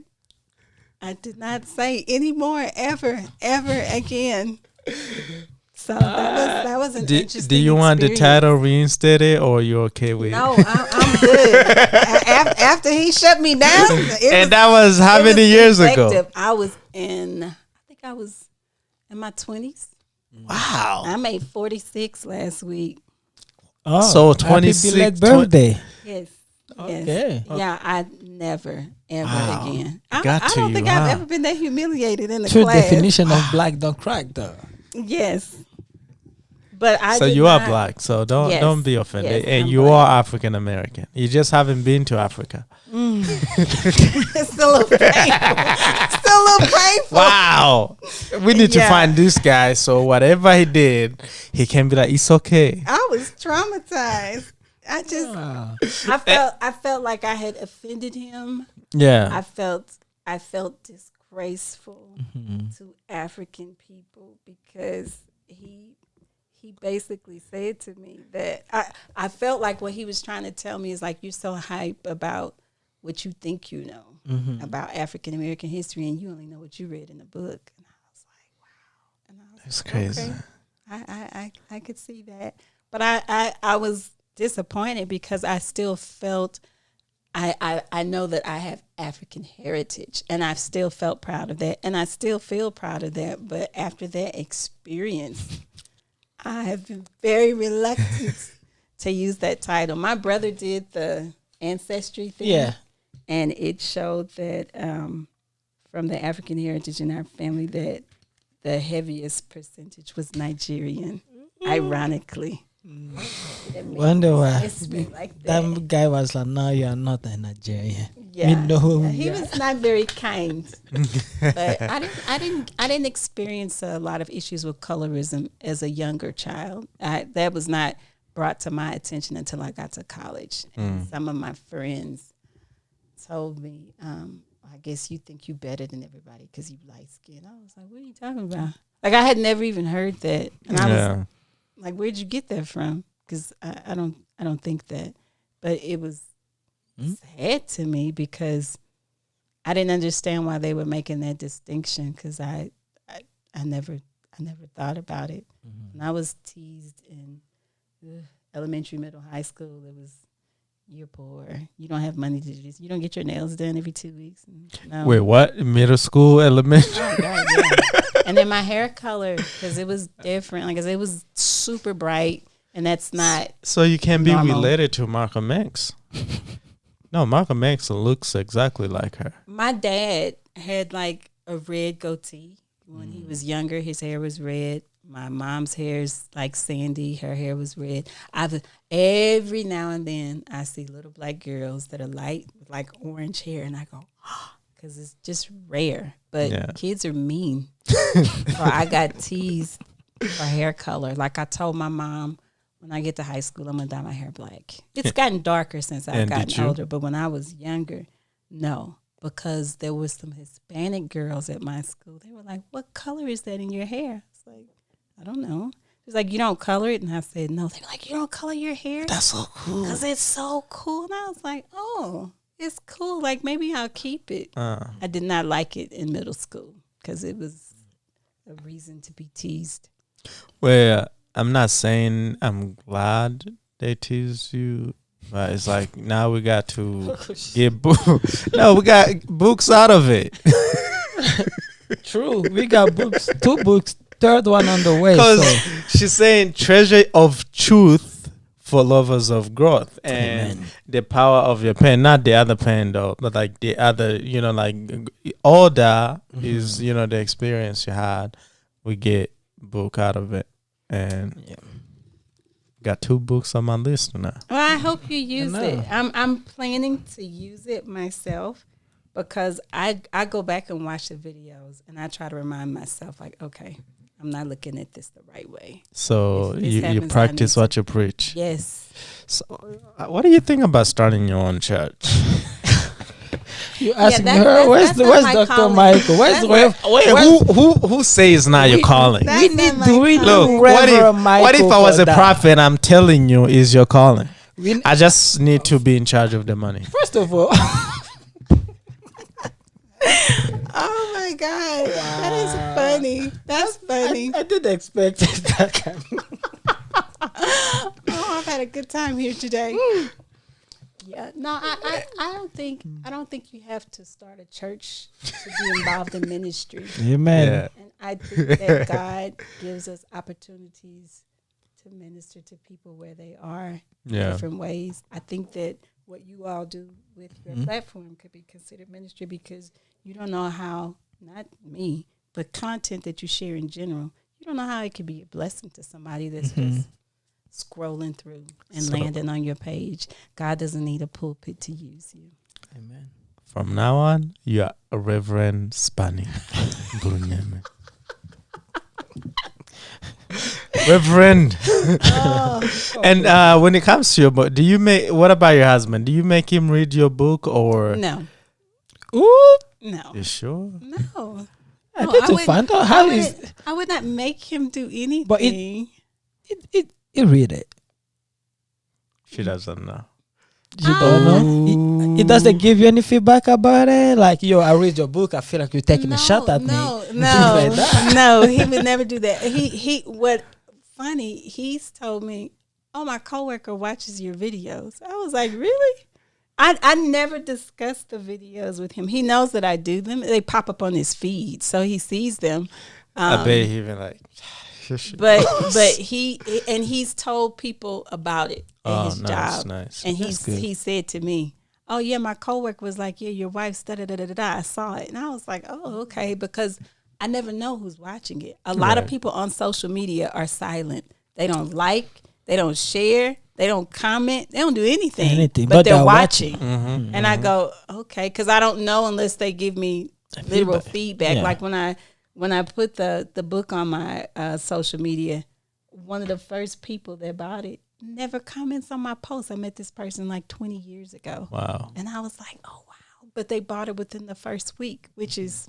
did not say any more ever again. So that was an interesting. Do you want the experience. title reinstated, or you okay with? No, I'm good. After he shut me down, that was how many years ago? I was in my 20s. Wow. I made 46 last week. Oh, so 26 birthday. Yes. Okay. Yeah, I never ever again. I Got don't you, think I've ever been that humiliated in a True class. definition of Black don't crack though. Yes. But I So did you not, are Black, so don't be offended. Yes, and I'm you Black. are African American. You just haven't been to Africa. It's still a little painful. Still a little painful. Wow. We need to find this guy, so whatever he did, he can be like, it's okay. I was traumatized. I felt like I had offended him. Yeah. I felt disgraceful to African people because he basically said to me that I felt like what he was trying to tell me is like, you're so hype about what you think you know about African American history, and you only know what you read in the book. And I was like, wow. And I was That's like, crazy. Okay. I could see that. But I was disappointed because I still felt I know that I have African heritage, and I've still felt proud of that, and I still feel proud of that. But after that experience, I have been very reluctant to use that title. My brother did the ancestry thing. Yeah. And it showed that from the African heritage in our family that the heaviest percentage was Nigerian, ironically. Wonder why Like that guy was like, "No, you are not a Nigerian." Yeah. Yeah. He was not very kind. But I didn't experience a lot of issues with colorism as a younger child. That was not brought to my attention until I got to college. And some of my friends told me, I guess you think you better than everybody because you light skin. I was like, what are you talking about? Like, I had never even heard that. And I was like, where'd you get that from? Because I don't think that. But it was sad to me because I didn't understand why they were making that distinction, because I never thought about it. When I was teased in elementary, middle, high school, it was, you're poor. You don't have money to do this. You don't get your nails done every 2 weeks. No. Wait, what? Middle school, elementary? Oh, God, yeah. And then my hair color, because it was different. Like, 'cause it was super bright, and that's not So you can be normal. related to Malcolm X. No, Malcolm X looks exactly like her. My dad had like a red goatee when he was younger. His hair was red. My mom's hair is like sandy. Her hair was red. Every now and then I see little black girls that are light with like orange hair, and I go, because it's just rare. But kids are mean. So I got teased for hair color. Like, I told my mom, when I get to high school, I'm going to dye my hair black. It's gotten darker since I've gotten older. But when I was younger, no. Because there was some Hispanic girls at my school. They were like, what color is that in your hair? It's like, I don't know. It's like, you don't color it? And I said, no. They were like, you don't color your hair? That's so cool. Because it's so cool. And I was like, oh, it's cool. Like, maybe I'll keep it. I did not like it in middle school because it was a reason to be teased. Well, I'm not saying I'm glad they teased you, but it's like, now we got to get books. No, we got books out of it. True. We got books, 2 books, third one on the way. Because she's saying treasure of truth for lovers of growth, and the power of your pen, not the other pen though, but like the other, like all that is, the experience you had. We get book out of it, and got 2 books on my list now. Well, I hope you use it. I'm planning to use it myself, because I go back and watch the videos, and I try to remind myself, like, okay, I'm not looking at this the right way. So you practice what you preach. Yes. So what do you think about starting your own church? You asking her, where's Dr. Michael? Who says now you're calling? Look, what if I was a prophet? I'm telling you, is your calling. I just need to be in charge of the money. First of all, oh my God, that is funny. That's funny. I didn't expect that kind Oh, I've had a good time here today. Yeah, no, I don't think you have to start a church to be involved in ministry. Amen. Yeah. And I think that God gives us opportunities to minister to people where they are in different ways. I think that what you all do with your platform could be considered ministry, because you don't know how, not me, but content that you share in general, you don't know how it could be a blessing to somebody that's just scrolling through and landing on your page. God doesn't need a pulpit to use you. Amen. From now on, you are a Reverend Spanking. Reverend. Oh, And when it comes to your book, what about your husband? Do you make him read your book or? no. Ooh, No. You sure? No. I need to find out how is. I would not make him do anything. But it read it. She doesn't know. You don't know. It doesn't give you any feedback about it. Like, yo, I read your book. I feel like you're taking a shot at me. No, Things like that. no, he would never do that. What funny? He's told me, "Oh, my coworker watches your videos." I was like, "Really?" I never discuss the videos with him. He knows that I do them. They pop up on his feed, so he sees them. I bet he been like. But he's told people about it at his job. Nice. And he said to me, "Oh yeah, my coworker was like, yeah, your wife's da da da da da." I saw it, and I was like, "Oh, okay," because I never know who's watching it. A lot of people on social media are silent. They don't like, they don't share, they don't comment, they don't do anything. But they're watching. Mm-hmm, and I go, okay, because I don't know unless they give me literal feedback. Yeah. Like when I put the book on my social media, one of the first people that bought it never comments on my post. I met this person like 20 years ago. Wow. And I was like, oh, wow. But they bought it within the first week, which is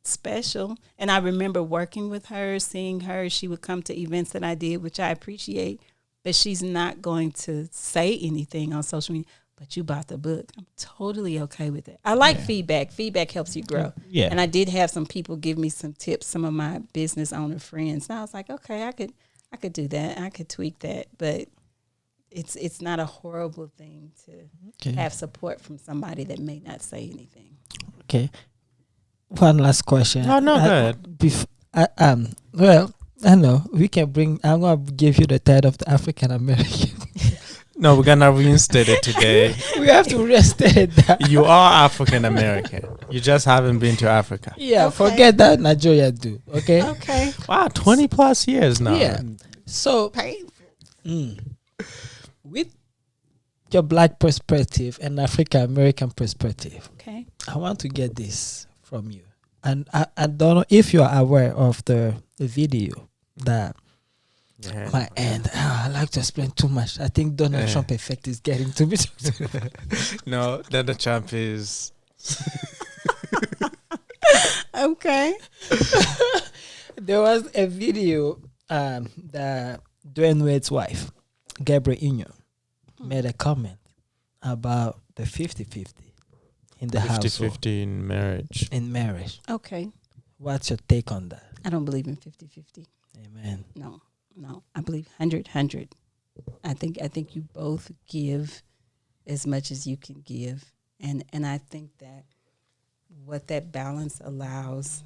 special. And I remember working with her, seeing her. She would come to events that I did, which I appreciate. But she's not going to say anything on social media. But you bought the book. I'm totally okay with it. I like feedback. Feedback helps you grow. Yeah. And I did have some people give me some tips, some of my business owner friends. And I was like, okay, I could do that. I could tweak that. But it's not a horrible thing to have support from somebody that may not say anything. Okay. One last question. No, go ahead. Well, I know we can bring. I'm gonna give you the title of the African American. No, we're gonna reinstate it today. We have to reinstate that. You are African American. You just haven't been to Africa. Yeah, Okay. forget that Nigeria do. Okay. Okay. Wow, 20 plus years now. Yeah. So Painful. with your black perspective and African American perspective, Okay. I want to get this from you. And I don't know if you are aware of the video that my end. I like to explain too much. I think Donald Trump effect is getting to me. No, Donald Trump is. Okay. There was a video that Dwayne Wade's wife, Gabrielle Union, made a comment about the 50-50 in the household. 50-50 in marriage. In marriage. Okay. What's your take on that? I don't believe in 50-50. Amen. No. I believe 100-100. I think you both give as much as you can give. And I think that what that balance allows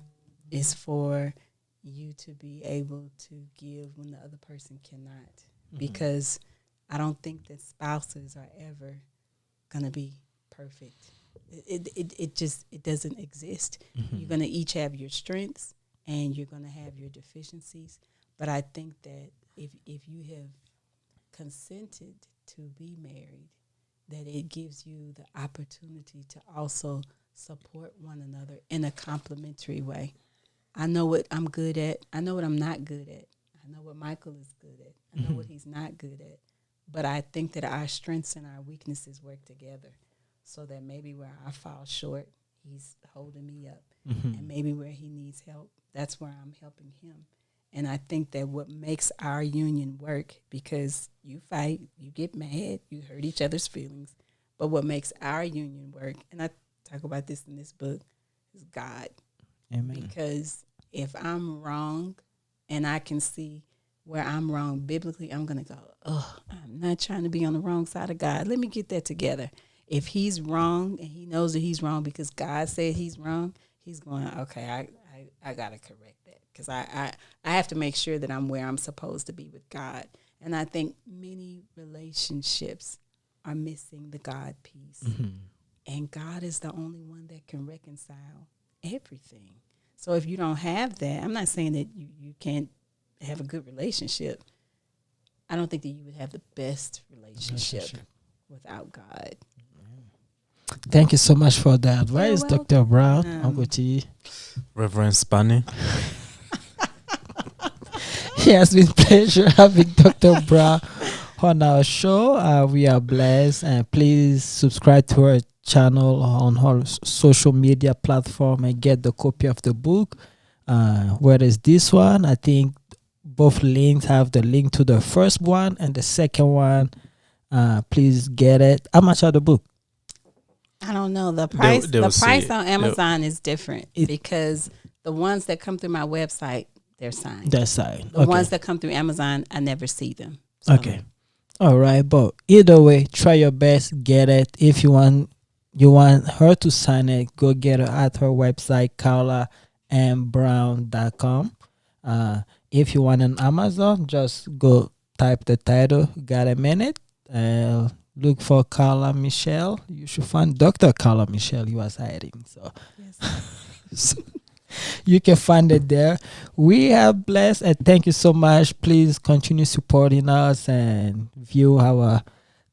is for you to be able to give when the other person cannot. Mm-hmm. Because I don't think that spouses are ever going to be perfect. It doesn't exist. Mm-hmm. You're going to each have your strengths and you're going to have your deficiencies. But I think that if you have consented to be married, that it gives you the opportunity to also support one another in a complementary way. I know what I'm good at. I know what I'm not good at. I know what Michael is good at. I know what he's not good at. But I think that our strengths and our weaknesses work together so that maybe where I fall short, he's holding me up. Mm-hmm. And maybe where he needs help, that's where I'm helping him. And I think that what makes our union work, because you fight, you get mad, you hurt each other's feelings, but what makes our union work, and I talk about this in this book, is God. Amen. Because if I'm wrong and I can see where I'm wrong biblically, I'm going to go, I'm not trying to be on the wrong side of God. Let me get that together. If he's wrong and he knows that he's wrong because God said he's wrong, he's going, okay, I got to correct that. Because I have to make sure that I'm where I'm supposed to be with God. And I think many relationships are missing the God piece. Mm-hmm. And God is the only one that can reconcile everything. So if you don't have that, I'm not saying that you can't have a good relationship. I don't think that you would have the best relationship without God. Thank you so much for the advice, Dr. Brown. Uncle T. Reverend Spanking. It has been pleasure having Dr. Brown on our show. We are blessed, and please subscribe to our channel on our social media platform and get the copy of the book. Whereas this one, I think both links have the link to the first one and the second one. Please get it. How much are the book? I don't know. The price They will the price see on Amazon is different because the ones that come through my website, they're signed. That side. The ones that come through Amazon, I never see them. So. Okay. All right, but either way, try your best, get it. If you want her to sign it, go get her at her website, carlammbrown.com. If you want on Amazon, just go type the title, Got a Minute, look for Carla Michelle. You should find Dr. Carla Michelle. You was hiding. So, Yes. so you can find it there. We are blessed, and thank you so much. Please continue supporting us and view our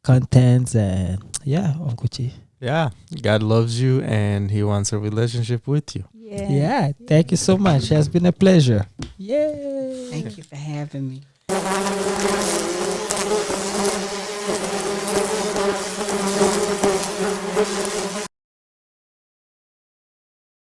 contents. And yeah, Uncle Chi. Yeah, God loves you and He wants a relationship with you. Yeah, thank you so much. It has been a pleasure. Yay. Thank you for having me.